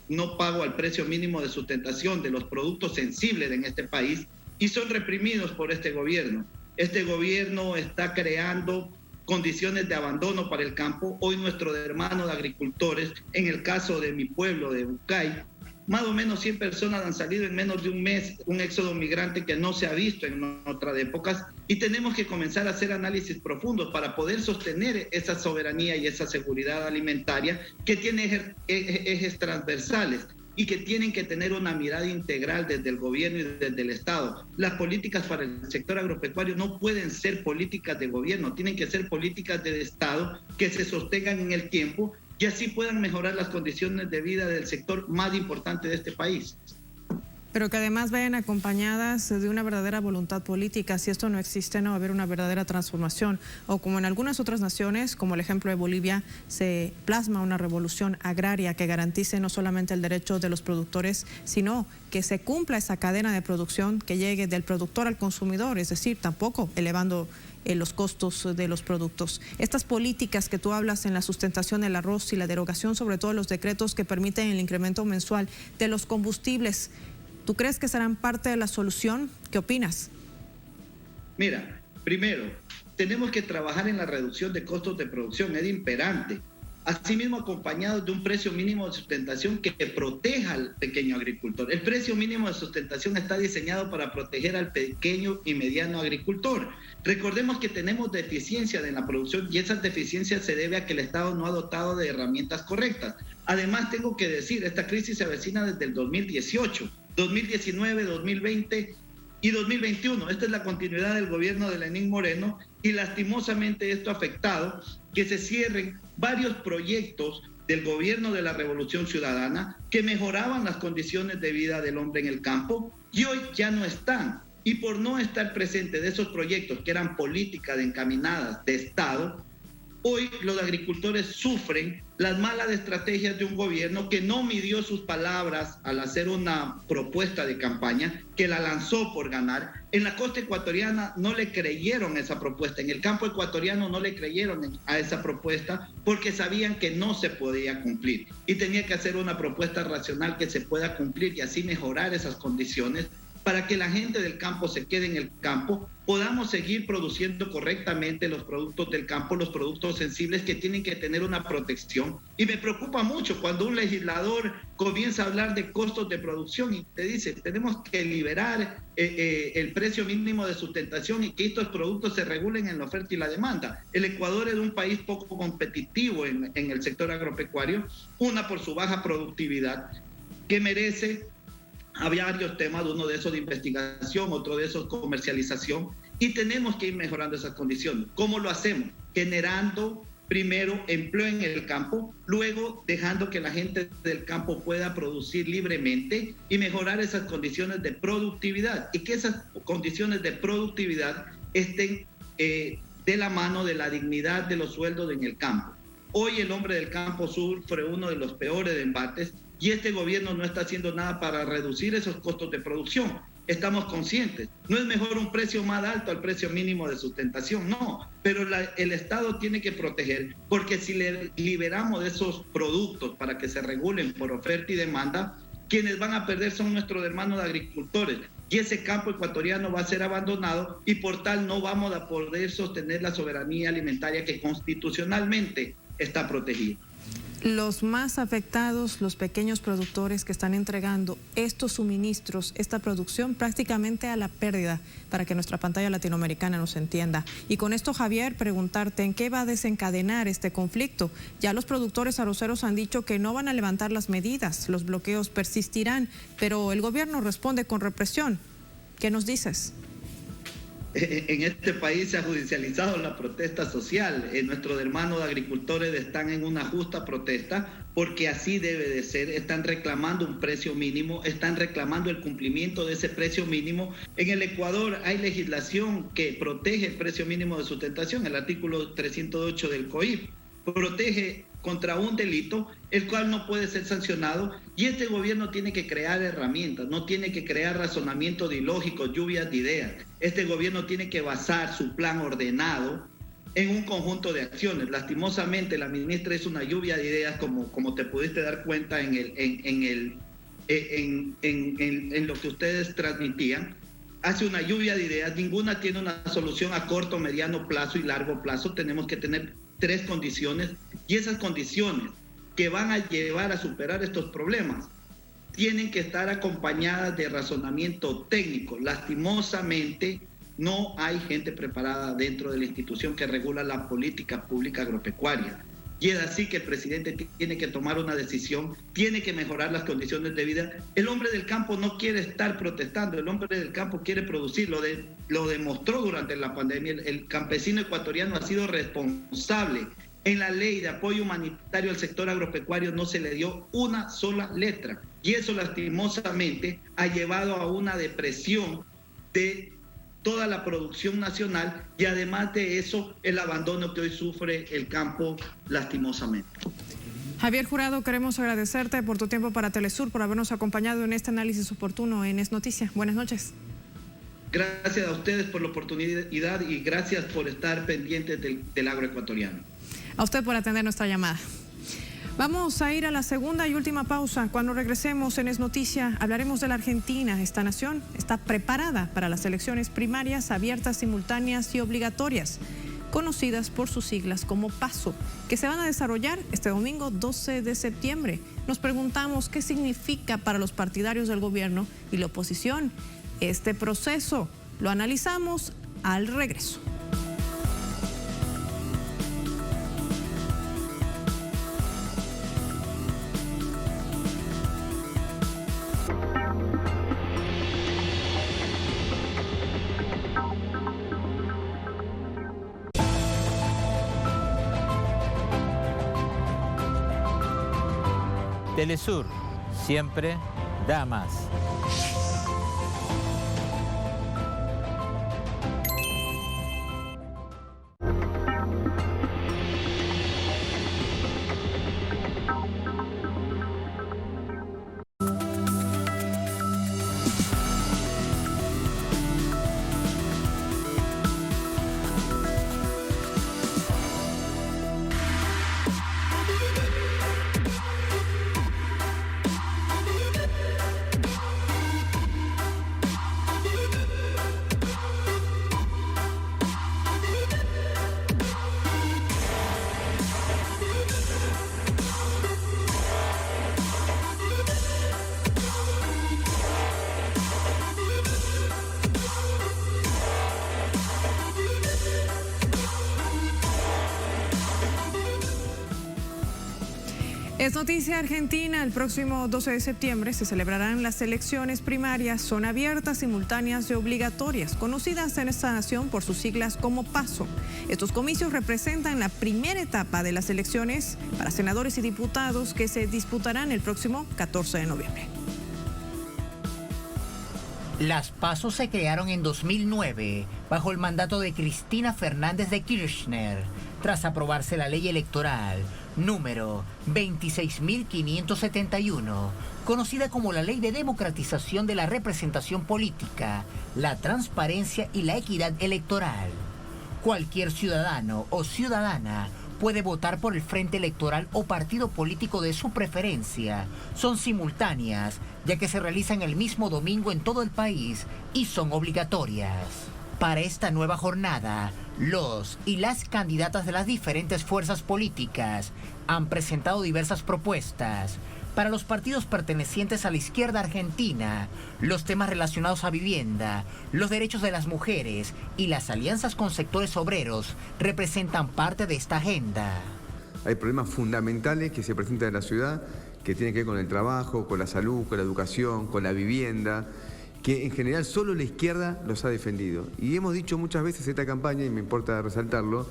no pago al precio mínimo de sustentación de los productos sensibles en este país y son reprimidos por este gobierno. Este gobierno está creando condiciones de abandono para el campo. Hoy nuestros hermanos agricultores, en el caso de mi pueblo de Bucay, más o menos 100 personas han salido en menos de un mes, un éxodo migrante que no se ha visto en otras épocas, y tenemos que comenzar a hacer análisis profundos para poder sostener esa soberanía y esa seguridad alimentaria que tiene ejes transversales y que tienen que tener una mirada integral desde el gobierno y desde el Estado. Las políticas para el sector agropecuario no pueden ser políticas de gobierno, tienen que ser políticas de Estado que se sostengan en el tiempo y así puedan mejorar las condiciones de vida del sector más importante de este país. Pero que además vayan acompañadas de una verdadera voluntad política. Si esto no existe, no va a haber una verdadera transformación. O como en algunas otras naciones, como el ejemplo de Bolivia, se plasma una revolución agraria que garantice no solamente el derecho de los productores, sino que se cumpla esa cadena de producción que llegue del productor al consumidor, es decir, tampoco elevando los costos de los productos. Estas políticas que tú hablas en la sustentación del arroz y la derogación sobre todo los decretos que permiten el incremento mensual de los combustibles, ¿tú crees que serán parte de la solución? ¿Qué opinas? Mira, primero, tenemos que trabajar en la reducción de costos de producción, es imperante. asimismo acompañados de un precio mínimo de sustentación que proteja al pequeño agricultor. El precio mínimo de sustentación está diseñado para proteger al pequeño y mediano agricultor. Recordemos que tenemos deficiencia en la producción y esas deficiencias se debe a que el Estado no ha dotado de herramientas correctas. Además, tengo que decir, esta crisis se avecina desde el 2018, 2019, 2020 y 2021. Esta es la continuidad del gobierno de Lenín Moreno y lastimosamente esto ha afectado que se cierren varios proyectos del gobierno de la Revolución Ciudadana que mejoraban las condiciones de vida del hombre en el campo y hoy ya no están. Y por no estar presente de esos proyectos que eran políticas encaminadas de Estado, hoy los agricultores sufren las malas estrategias de un gobierno que no midió sus palabras al hacer una propuesta de campaña, que la lanzó por ganar. En la costa ecuatoriana no le creyeron esa propuesta, en el campo ecuatoriano no le creyeron a esa propuesta porque sabían que no se podía cumplir y tenía que hacer una propuesta racional que se pueda cumplir y así mejorar esas condiciones para que la gente del campo se quede en el campo, podamos seguir produciendo correctamente los productos del campo, los productos sensibles que tienen que tener una protección. Y me preocupa mucho cuando un legislador comienza a hablar de costos de producción y te dice, tenemos que liberar el precio mínimo de sustentación y que estos productos se regulen en la oferta y la demanda. El Ecuador es un país poco competitivo en el sector agropecuario, una por su baja productividad, que merece... Había varios temas, uno de esos de investigación, otro de esos comercialización, y tenemos que ir mejorando esas condiciones. ¿Cómo lo hacemos? Generando primero empleo en el campo, luego dejando que la gente del campo pueda producir libremente y mejorar esas condiciones de productividad y que esas condiciones de productividad estén de la mano de la dignidad de los sueldos en el campo. Hoy el hombre del campo sufre uno de los peores embates y este gobierno no está haciendo nada para reducir esos costos de producción. Estamos conscientes. No es mejor un precio más alto al precio mínimo de sustentación, no. Pero el Estado tiene que proteger, porque si le liberamos de esos productos para que se regulen por oferta y demanda, quienes van a perder son nuestros hermanos agricultores. Y ese campo ecuatoriano va a ser abandonado y por tal no vamos a poder sostener la soberanía alimentaria que constitucionalmente está protegida. Los más afectados, los pequeños productores que están entregando estos suministros, esta producción prácticamente a la pérdida, para que nuestra pantalla latinoamericana nos entienda. Y con esto, Javier, preguntarte en qué va a desencadenar este conflicto. Ya los productores arroceros han dicho que no van a levantar las medidas, los bloqueos persistirán, pero el gobierno responde con represión. ¿Qué nos dices? En este país se ha judicializado la protesta social. Nuestros hermanos agricultores están en una justa protesta porque así debe de ser. Están reclamando un precio mínimo, están reclamando el cumplimiento de ese precio mínimo. En el Ecuador hay legislación que protege el precio mínimo de sustentación. El artículo 308 del COIP protege contra un delito, el cual no puede ser sancionado, y este gobierno tiene que crear herramientas, no tiene que crear razonamientos ilógicos, lluvias de ideas. Este gobierno tiene que basar su plan ordenado en un conjunto de acciones. Lastimosamente, la ministra es una lluvia de ideas, como te pudiste dar cuenta en lo que ustedes transmitían. Hace una lluvia de ideas, ninguna tiene una solución a corto, mediano plazo y largo plazo. Tenemos que tener 3 condiciones, y esas condiciones que van a llevar a superar estos problemas tienen que estar acompañadas de razonamiento técnico. Lastimosamente, no hay gente preparada dentro de la institución que regula la política pública agropecuaria. Y es así que el presidente tiene que tomar una decisión, tiene que mejorar las condiciones de vida. El hombre del campo no quiere estar protestando, el hombre del campo quiere producir, lo demostró durante la pandemia. El campesino ecuatoriano ha sido responsable. En la ley de apoyo humanitario al sector agropecuario no se le dio una sola letra. Y eso lastimosamente ha llevado a una depresión de toda la producción nacional y además de eso el abandono que hoy sufre el campo lastimosamente. Javier Jurado, queremos agradecerte por tu tiempo para Telesur, por habernos acompañado en este análisis oportuno en Es Noticia. Buenas noches. Gracias a ustedes por la oportunidad y gracias por estar pendientes del agroecuatoriano. A usted por atender nuestra llamada. Vamos a ir a la segunda y última pausa. Cuando regresemos en Es Noticia, hablaremos de la Argentina. Esta nación está preparada para las elecciones primarias abiertas, simultáneas y obligatorias. conocidas por sus siglas como PASO, que se van a desarrollar este domingo 12 de septiembre. Nos preguntamos qué significa para los partidarios del gobierno y la oposición este proceso. Lo analizamos al regreso. Telesur siempre da más. Es noticia argentina, el próximo 12 de septiembre se celebrarán las elecciones primarias, son abiertas, simultáneas y obligatorias, conocidas en esta nación por sus siglas como PASO. Estos comicios representan la primera etapa de las elecciones para senadores y diputados que se disputarán el próximo 14 de noviembre. Las PASO se crearon en 2009 bajo el mandato de Cristina Fernández de Kirchner, tras aprobarse la ley electoral número 26.571, conocida como la Ley de Democratización de la Representación Política, la Transparencia y la Equidad Electoral. Cualquier ciudadano o ciudadana puede votar por el frente electoral o partido político de su preferencia. Son simultáneas, ya que se realizan el mismo domingo en todo el país y son obligatorias. Para esta nueva jornada, los y las candidatas de las diferentes fuerzas políticas han presentado diversas propuestas. Para los partidos pertenecientes a la izquierda argentina, los temas relacionados a vivienda, los derechos de las mujeres y las alianzas con sectores obreros representan parte de esta agenda. Hay problemas fundamentales que se presentan en la ciudad, que tienen que ver con el trabajo, con la salud, con la educación, con la vivienda, que en general solo la izquierda los ha defendido. Y hemos dicho muchas veces en esta campaña, y me importa resaltarlo,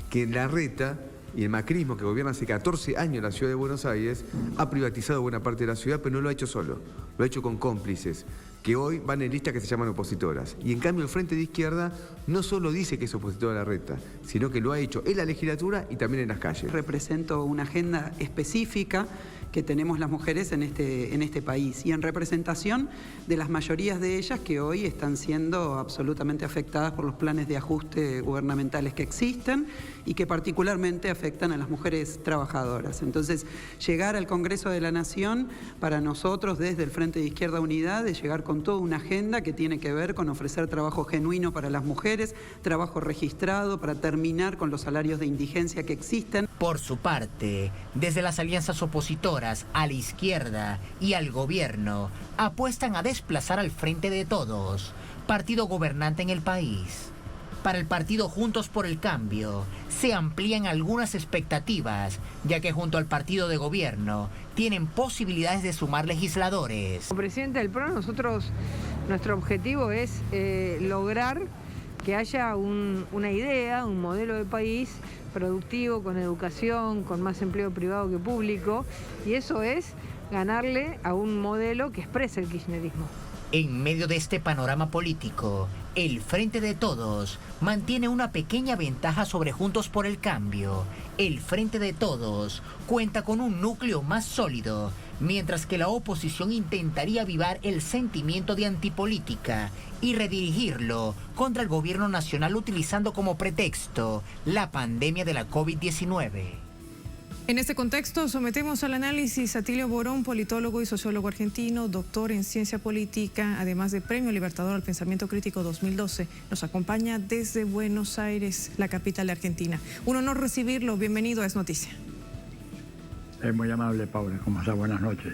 que Larreta y el macrismo que gobierna hace 14 años la ciudad de Buenos Aires ha privatizado buena parte de la ciudad, pero no lo ha hecho solo, lo ha hecho con cómplices, que hoy van en listas que se llaman opositoras. Y en cambio el Frente de Izquierda no solo dice que es opositor a Larreta, sino que lo ha hecho en la legislatura y también en las calles. Represento una agenda específica que tenemos las mujeres en este país y en representación de las mayorías de ellas que hoy están siendo absolutamente afectadas por los planes de ajuste gubernamentales que existen y que particularmente afectan a las mujeres trabajadoras. Entonces, llegar al Congreso de la Nación para nosotros desde el Frente de Izquierda Unidad es llegar con toda una agenda que tiene que ver con ofrecer trabajo genuino para las mujeres, trabajo registrado para terminar con los salarios de indigencia que existen. Por su parte, desde las alianzas opositoras a la izquierda y al gobierno, apuestan a desplazar al Frente de Todos, partido gobernante en el país. Para el partido Juntos por el Cambio, se amplían algunas expectativas, ya que junto al partido de gobierno tienen posibilidades de sumar legisladores. Como presidente del PRO, nuestro objetivo es lograr que haya una idea, un modelo de país productivo, con educación, con más empleo privado que público, y eso es ganarle a un modelo que expresa el kirchnerismo. En medio de este panorama político, el Frente de Todos mantiene una pequeña ventaja sobre Juntos por el Cambio. El Frente de Todos cuenta con un núcleo más sólido, mientras que la oposición intentaría avivar el sentimiento de antipolítica y redirigirlo contra el gobierno nacional utilizando como pretexto la pandemia de la COVID-19. En este contexto, sometemos al análisis a Atilio Borón, politólogo y sociólogo argentino, doctor en ciencia política, además de Premio Libertador al Pensamiento Crítico 2012. Nos acompaña desde Buenos Aires, la capital de Argentina. Un honor recibirlo. Bienvenido a Es Noticia. Es muy amable, Paula. ¿Cómo está? Buenas noches.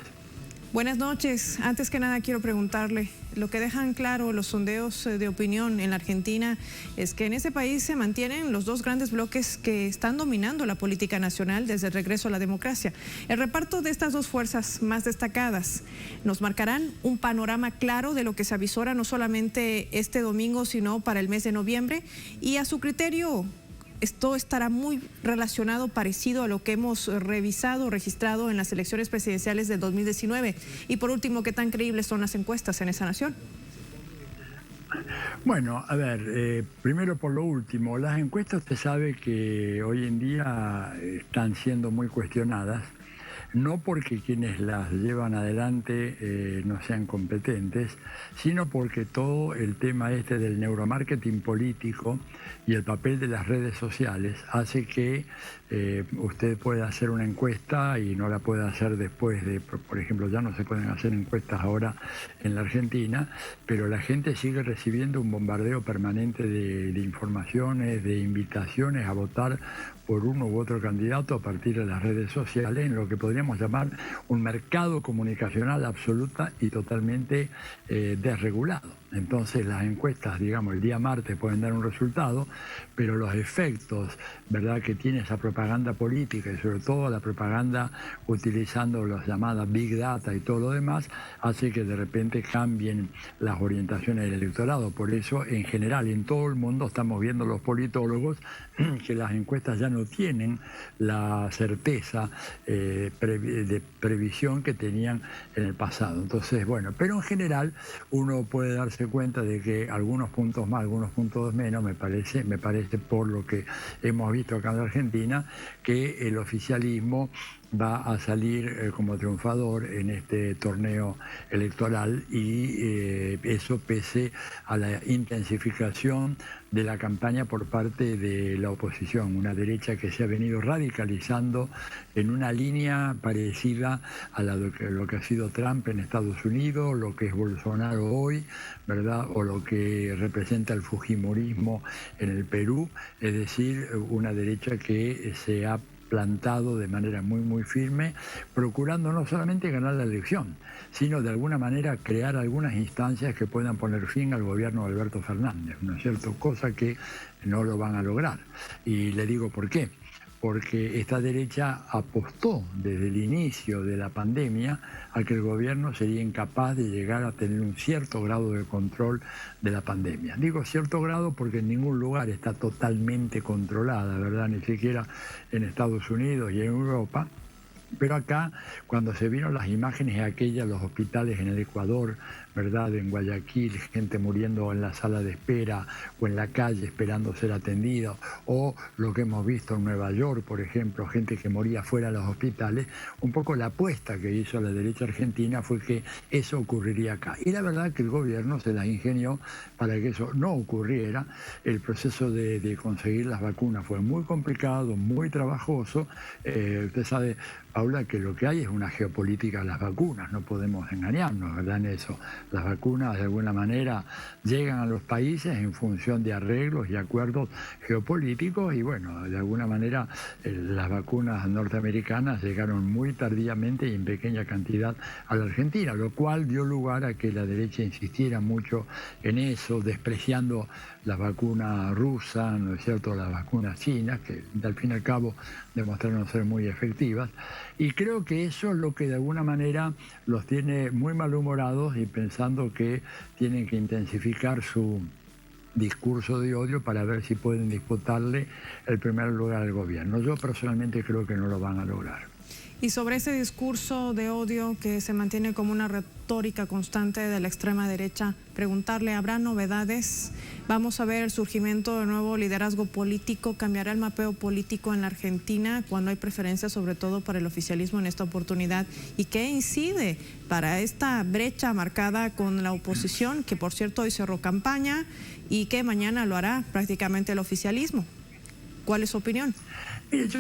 Buenas noches. Antes que nada quiero preguntarle, lo que dejan claro los sondeos de opinión en la Argentina es que en ese país se mantienen los dos grandes bloques que están dominando la política nacional desde el regreso a la democracia. El reparto de estas dos fuerzas más destacadas nos marcarán un panorama claro de lo que se avisora no solamente este domingo, sino para el mes de noviembre. Y a su criterio, esto estará muy relacionado, parecido a lo que hemos registrado en las elecciones presidenciales del 2019. Y por último, ¿qué tan creíbles son las encuestas en esa nación? Bueno, a ver, primero por lo último, las encuestas usted sabe que hoy en día están siendo muy cuestionadas, no porque quienes las llevan adelante no sean competentes, sino porque todo el tema este del neuromarketing político y el papel de las redes sociales hace que usted pueda hacer una encuesta y no la pueda hacer después de, por ejemplo, ya no se pueden hacer encuestas ahora en la Argentina, pero la gente sigue recibiendo un bombardeo permanente de informaciones, de invitaciones a votar por uno u otro candidato a partir de las redes sociales, en lo que podríamos llamar un mercado comunicacional absoluta y totalmente desregulado. Entonces las encuestas, digamos, el día martes pueden dar un resultado, pero los efectos, ¿verdad?, que tiene esa propaganda política y sobre todo la propaganda utilizando las llamadas Big Data y todo lo demás, hace que de repente cambien las orientaciones del electorado. Por eso, en general, en todo el mundo estamos viendo los politólogos que las encuestas ya no tienen la certeza de previsión que tenían en el pasado. Entonces, bueno, pero en general uno puede darse cuenta de que algunos puntos más, algunos puntos menos, me parece por lo que hemos visto acá en Argentina, que el oficialismo va a salir como triunfador en este torneo electoral y eso pese a la intensificación de la campaña por parte de la oposición, una derecha que se ha venido radicalizando en una línea parecida a lo que ha sido Trump en Estados Unidos, lo que es Bolsonaro hoy, ¿verdad?, o lo que representa el fujimorismo en el Perú, es decir, una derecha que se ha plantado de manera muy firme, procurando no solamente ganar la elección, sino de alguna manera crear algunas instancias que puedan poner fin al gobierno de Alberto Fernández, ¿no es cierto? Cosa que no lo van a lograr. Y le digo por qué. Porque esta derecha apostó desde el inicio de la pandemia a que el gobierno sería incapaz de llegar a tener un cierto grado de control de la pandemia. Digo cierto grado porque en ningún lugar está totalmente controlada, ¿verdad? Ni siquiera en Estados Unidos y en Europa. Pero acá, cuando se vieron las imágenes aquellas, los hospitales en el Ecuador, ¿verdad?, en Guayaquil, gente muriendo en la sala de espera o en la calle esperando ser atendido, o lo que hemos visto en Nueva York, por ejemplo, gente que moría fuera de los hospitales, un poco la apuesta que hizo la derecha argentina fue que eso ocurriría acá. Y la verdad que el gobierno se las ingenió para que eso no ocurriera. El proceso de conseguir las vacunas fue muy complicado, muy trabajoso. Usted sabe, Paula, que lo que hay es una geopolítica de las vacunas, no podemos engañarnos, ¿verdad?, en eso. Las vacunas de alguna manera llegan a los países en función de arreglos y acuerdos geopolíticos y bueno, de alguna manera las vacunas norteamericanas llegaron muy tardíamente y en pequeña cantidad a la Argentina, lo cual dio lugar a que la derecha insistiera mucho en eso, despreciando la vacuna rusa, ¿no es cierto?, las vacunas chinas, que al fin y al cabo demostraron ser muy efectivas. Y creo que eso es lo que de alguna manera los tiene muy malhumorados y pensando que tienen que intensificar su discurso de odio para ver si pueden disputarle el primer lugar al gobierno. Yo personalmente creo que no lo van a lograr. Y sobre ese discurso de odio que se mantiene como una retórica constante de la extrema derecha, preguntarle, ¿habrá novedades? ¿Vamos a ver el surgimiento de nuevo liderazgo político? ¿Cambiará el mapeo político en la Argentina cuando hay preferencia sobre todo para el oficialismo en esta oportunidad? ¿Y qué incide para esta brecha marcada con la oposición, que por cierto hoy cerró campaña y que mañana lo hará prácticamente el oficialismo? ¿Cuál es su opinión? Mire,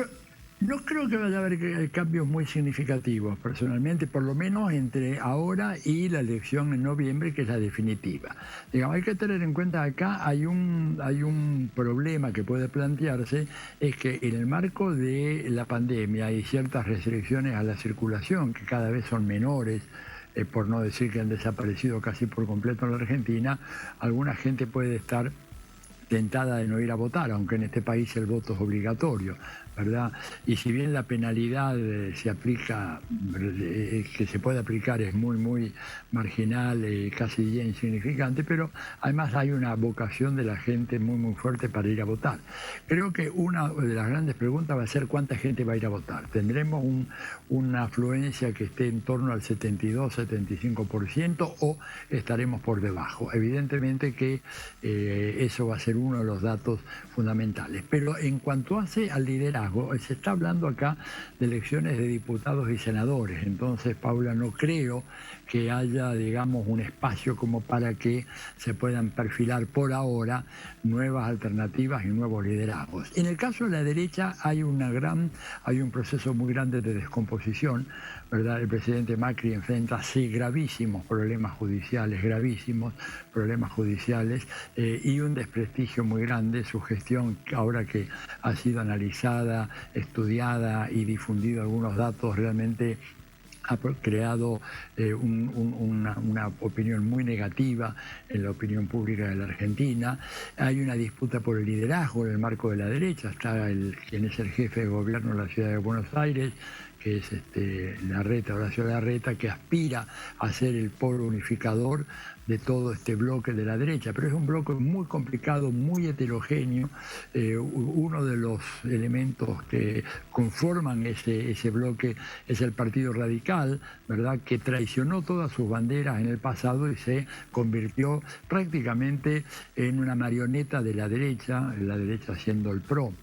No creo que vaya a haber cambios muy significativos, personalmente, por lo menos entre ahora y la elección en noviembre, que es la definitiva. Digamos, hay que tener en cuenta acá, hay un problema que puede plantearse, es que en el marco de la pandemia hay ciertas restricciones a la circulación, que cada vez son menores, por no decir que han desaparecido casi por completo en la Argentina. Alguna gente puede estar tentada de no ir a votar, aunque en este país el voto es obligatorio, ¿verdad? Y si bien la penalidad se aplica, que se puede aplicar, es muy marginal, casi insignificante, pero además hay una vocación de la gente muy fuerte para ir a votar. Creo que una de las grandes preguntas va a ser cuánta gente va a ir a votar. ¿Tendremos una afluencia que esté en torno al 72-75% o estaremos por debajo? Evidentemente que eso va a ser uno de los datos fundamentales. Pero en cuanto hace al liderazgo, se está hablando acá de elecciones de diputados y senadores. Entonces, Paula, no creo que haya, digamos, un espacio como para que se puedan perfilar por ahora nuevas alternativas y nuevos liderazgos. En el caso de la derecha hay un proceso muy grande de descomposición, ¿verdad? El presidente Macri enfrenta gravísimos problemas judiciales, y un desprestigio muy grande. Su gestión, ahora que ha sido analizada, estudiada y difundido algunos datos, realmente ha creado una opinión muy negativa en la opinión pública de la Argentina. Hay una disputa por el liderazgo en el marco de la derecha. Está quien es el jefe de gobierno de la ciudad de Buenos Aires, que es Horacio Larreta, que aspira a ser el polo unificador de todo este bloque de la derecha, pero es un bloque muy complicado, muy heterogéneo. Uno de los elementos que conforman ese bloque es el Partido Radical, ¿verdad?, que traicionó todas sus banderas en el pasado y se convirtió prácticamente en una marioneta de la derecha siendo el PRO,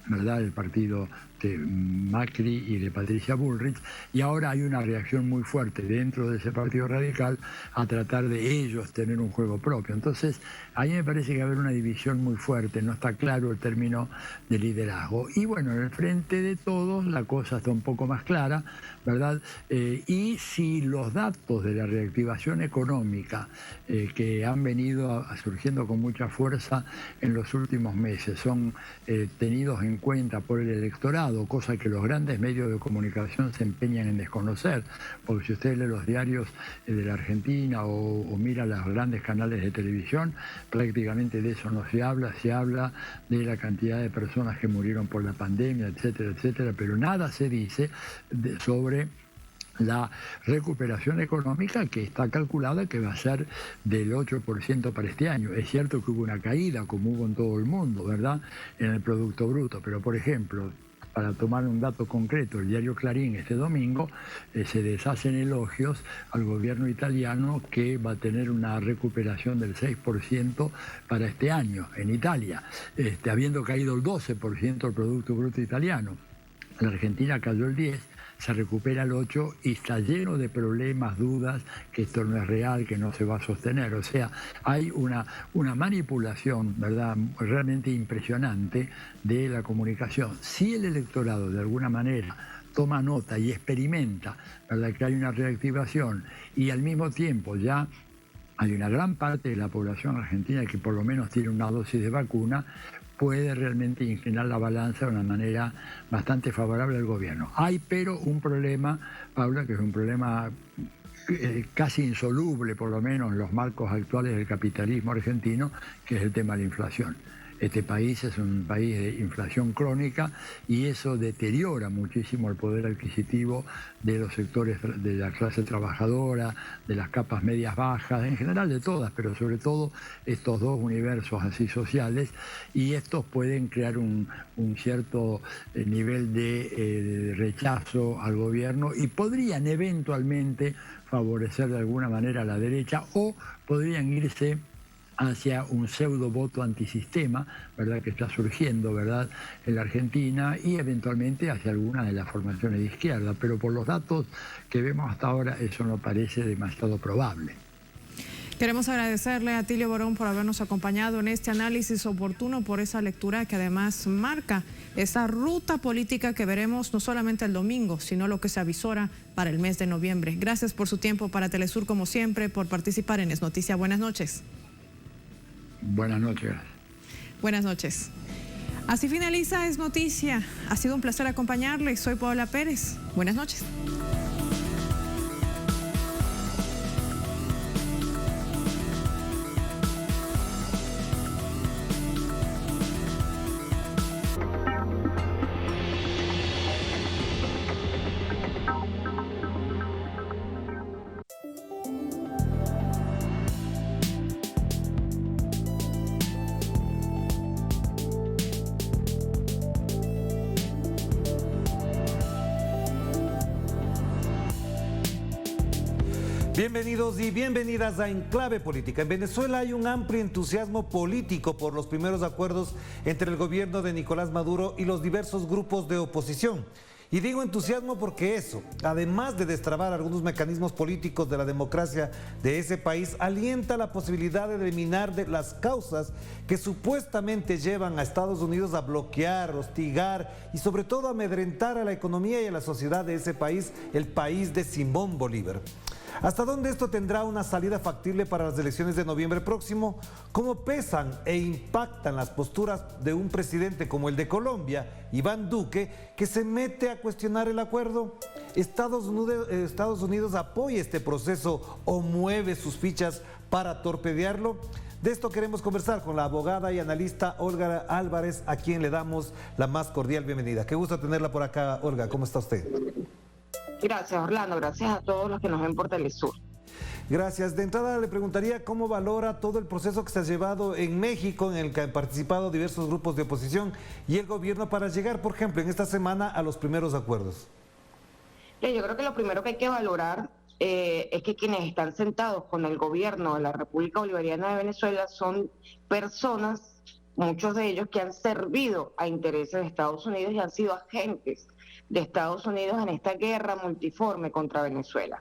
¿verdad?, el partido de Macri y de Patricia Bullrich, y ahora hay una reacción muy fuerte dentro de ese Partido Radical a tratar de ellos tener un juego propio. Entonces, a mí me parece que va a haber una división muy fuerte, no está claro el término de liderazgo. Y bueno, en el frente de todos la cosa está un poco más clara, ¿verdad? Y si los datos de la reactivación económica que han venido surgiendo con mucha fuerza en los últimos meses son tenidos en cuenta por el electorado, cosa que los grandes medios de comunicación se empeñan en desconocer, porque si usted lee los diarios de la Argentina o mira los grandes canales de televisión, prácticamente de eso no se habla de la cantidad de personas que murieron por la pandemia, etcétera, etcétera, pero nada se dice sobre la recuperación económica, que está calculada que va a ser del 8% para este año. Es cierto que hubo una caída, como hubo en todo el mundo, ¿verdad?, en el Producto Bruto, pero por ejemplo, para tomar un dato concreto, el diario Clarín este domingo se deshacen elogios al gobierno italiano, que va a tener una recuperación del 6% para este año en Italia, habiendo caído el 12% el Producto Bruto italiano. La Argentina cayó el 10%, se recupera el 8% y está lleno de problemas, dudas, que esto no es real, que no se va a sostener. O sea, hay una manipulación, ¿verdad?, realmente impresionante de la comunicación. Si el electorado de alguna manera toma nota y experimenta, ¿verdad?, que hay una reactivación y al mismo tiempo ya hay una gran parte de la población argentina que por lo menos tiene una dosis de vacuna, puede realmente inclinar la balanza de una manera bastante favorable al gobierno. Hay pero un problema, Paula, que es un problema casi insoluble, por lo menos en los marcos actuales del capitalismo argentino, que es el tema de la inflación. Este país es un país de inflación crónica y eso deteriora muchísimo el poder adquisitivo de los sectores de la clase trabajadora, de las capas medias bajas, en general de todas, pero sobre todo estos dos universos así sociales, y estos pueden crear un cierto nivel de rechazo al gobierno y podrían eventualmente favorecer de alguna manera a la derecha o podrían irse hacia un pseudo voto antisistema, ¿verdad?, que está surgiendo, ¿verdad?, en la Argentina, y eventualmente hacia alguna de las formaciones de izquierda. Pero por los datos que vemos hasta ahora, eso no parece demasiado probable. Queremos agradecerle a Tilio Borón por habernos acompañado en este análisis oportuno, por esa lectura que además marca esa ruta política que veremos no solamente el domingo, sino lo que se avisora para el mes de noviembre. Gracias por su tiempo para Telesur, como siempre, por participar en Es Noticia. Buenas noches. Buenas noches. Buenas noches. Así finaliza Es Noticia. Ha sido un placer acompañarle. Soy Paola Pérez. Buenas noches. Bienvenidos y bienvenidas a Enclave Política. En Venezuela hay un amplio entusiasmo político por los primeros acuerdos entre el gobierno de Nicolás Maduro y los diversos grupos de oposición. Y digo entusiasmo porque eso, además de destrabar algunos mecanismos políticos de la democracia de ese país, alienta la posibilidad de eliminar las causas que supuestamente llevan a Estados Unidos a bloquear, hostigar y sobre todo amedrentar a la economía y a la sociedad de ese país, el país de Simón Bolívar. ¿Hasta dónde esto tendrá una salida factible para las elecciones de noviembre próximo? ¿Cómo pesan e impactan las posturas de un presidente como el de Colombia, Iván Duque, que se mete a cuestionar el acuerdo? ¿Estados Unidos apoya este proceso o mueve sus fichas para torpedearlo? De esto queremos conversar con la abogada y analista Olga Álvarez, a quien le damos la más cordial bienvenida. Qué gusto tenerla por acá, Olga. ¿Cómo está usted? Gracias, Orlando. Gracias a todos los que nos ven por Telesur. Gracias. De entrada le preguntaría cómo valora todo el proceso que se ha llevado en México, en el que han participado diversos grupos de oposición y el gobierno para llegar, por ejemplo, en esta semana a los primeros acuerdos. Yo creo que lo primero que hay que valorar es que quienes están sentados con el gobierno de la República Bolivariana de Venezuela son personas, muchos de ellos, que han servido a intereses de Estados Unidos y han sido agentes de Estados Unidos en esta guerra multiforme contra Venezuela.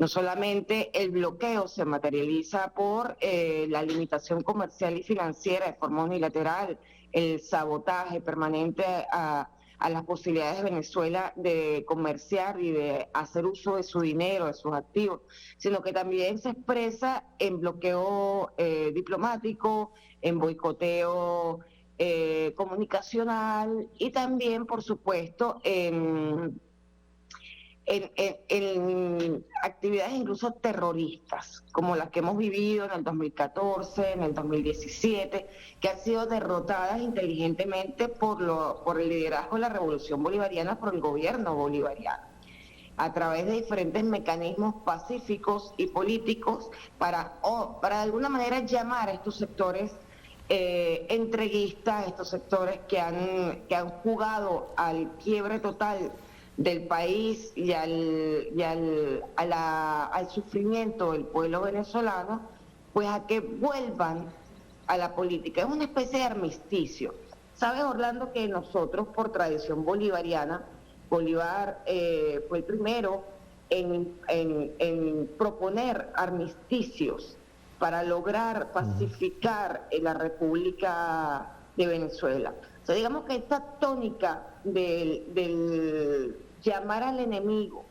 No solamente el bloqueo se materializa por la limitación comercial y financiera de forma unilateral, el sabotaje permanente a las posibilidades de Venezuela de comerciar y de hacer uso de su dinero, de sus activos, sino que también se expresa en bloqueo diplomático, en boicoteo comunicacional y también, por supuesto, en actividades incluso terroristas, como las que hemos vivido en el 2014, en el 2017, que han sido derrotadas inteligentemente por el liderazgo de la Revolución Bolivariana, por el gobierno bolivariano, a través de diferentes mecanismos pacíficos y políticos para de alguna manera llamar a estos sectores entreguistas, estos sectores que han jugado al quiebre total del país y al sufrimiento del pueblo venezolano, pues a que vuelvan a la política. Es una especie de armisticio. ¿Sabes, Orlando, que nosotros, por tradición bolivariana, Bolívar fue el primero en proponer armisticios para lograr pacificar la República de Venezuela? O sea, digamos que esta tónica del llamar al enemigo,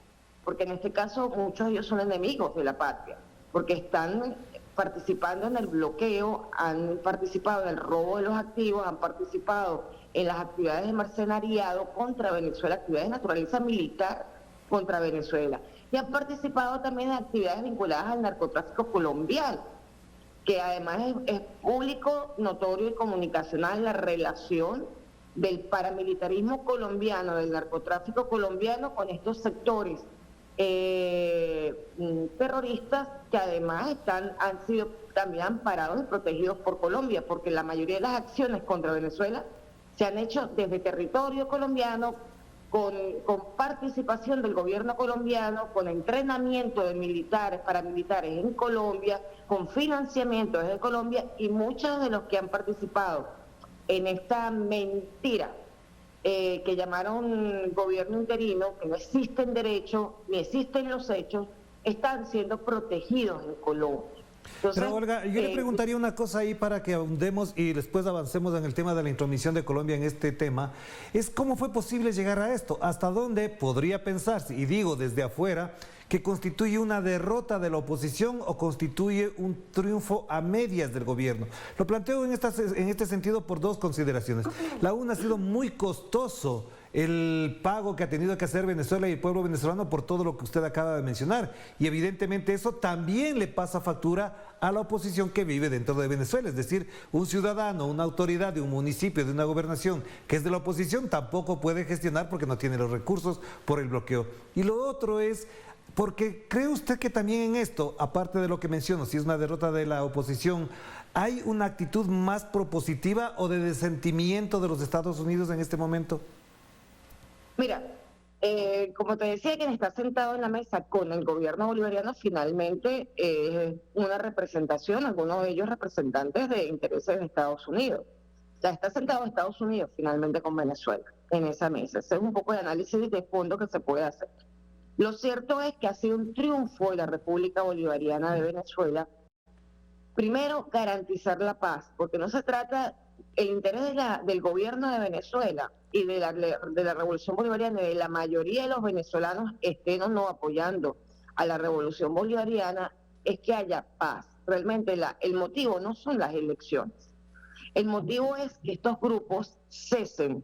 porque en este caso muchos de ellos son enemigos de la patria, porque están participando en el bloqueo, han participado en el robo de los activos, han participado en las actividades de mercenariado contra Venezuela, actividades de naturaleza militar contra Venezuela, y han participado también en actividades vinculadas al narcotráfico colombiano, que además es público, notorio y comunicacional la relación del paramilitarismo colombiano, del narcotráfico colombiano con estos sectores terroristas que además han sido también amparados y protegidos por Colombia, porque la mayoría de las acciones contra Venezuela se han hecho desde territorio colombiano, con participación del gobierno colombiano, con entrenamiento de militares, paramilitares en Colombia, con financiamiento desde Colombia, y muchos de los que han participado en esta mentira que llamaron gobierno interino, que no existen derechos ni existen los hechos, están siendo protegidos en Colombia. Entonces, pero Olga, yo le preguntaría una cosa ahí para que ahondemos y después avancemos en el tema de la intromisión de Colombia en este tema, es cómo fue posible llegar a esto, hasta dónde podría pensarse, y digo desde afuera, que constituye una derrota de la oposición o constituye un triunfo a medias del gobierno. Lo planteo en este sentido por dos consideraciones. La una, ha sido muy costoso el pago que ha tenido que hacer Venezuela y el pueblo venezolano por todo lo que usted acaba de mencionar. Y evidentemente eso también le pasa factura a la oposición que vive dentro de Venezuela. Es decir, un ciudadano, una autoridad de un municipio, de una gobernación que es de la oposición, tampoco puede gestionar porque no tiene los recursos por el bloqueo. Y lo otro es, porque ¿cree usted que también en esto, aparte de lo que menciono, si es una derrota de la oposición, hay una actitud más propositiva o de resentimiento de los Estados Unidos en este momento? Mira, como te decía, quien está sentado en la mesa con el gobierno bolivariano finalmente es una representación, algunos de ellos representantes de intereses de Estados Unidos. O sea, está sentado Estados Unidos finalmente con Venezuela en esa mesa. Ese es un poco de análisis de fondo que se puede hacer. Lo cierto es que ha sido un triunfo de la República Bolivariana de Venezuela. Primero, garantizar la paz, porque no se trata, el interés del gobierno de Venezuela y de la Revolución Bolivariana, de la mayoría de los venezolanos estén o no apoyando a la Revolución Bolivariana, es que haya paz. Realmente el motivo no son las elecciones. El motivo es que estos grupos cesen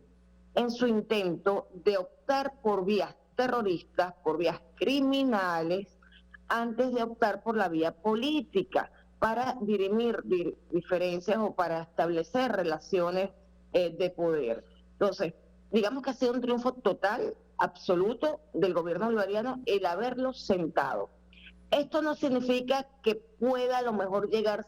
en su intento de optar por vías terroristas, por vías criminales, antes de optar por la vía política, para dirimir diferencias o para establecer relaciones de poder. Entonces, digamos que ha sido un triunfo total, absoluto, del gobierno bolivariano el haberlos sentado. Esto no significa que pueda a lo mejor llegar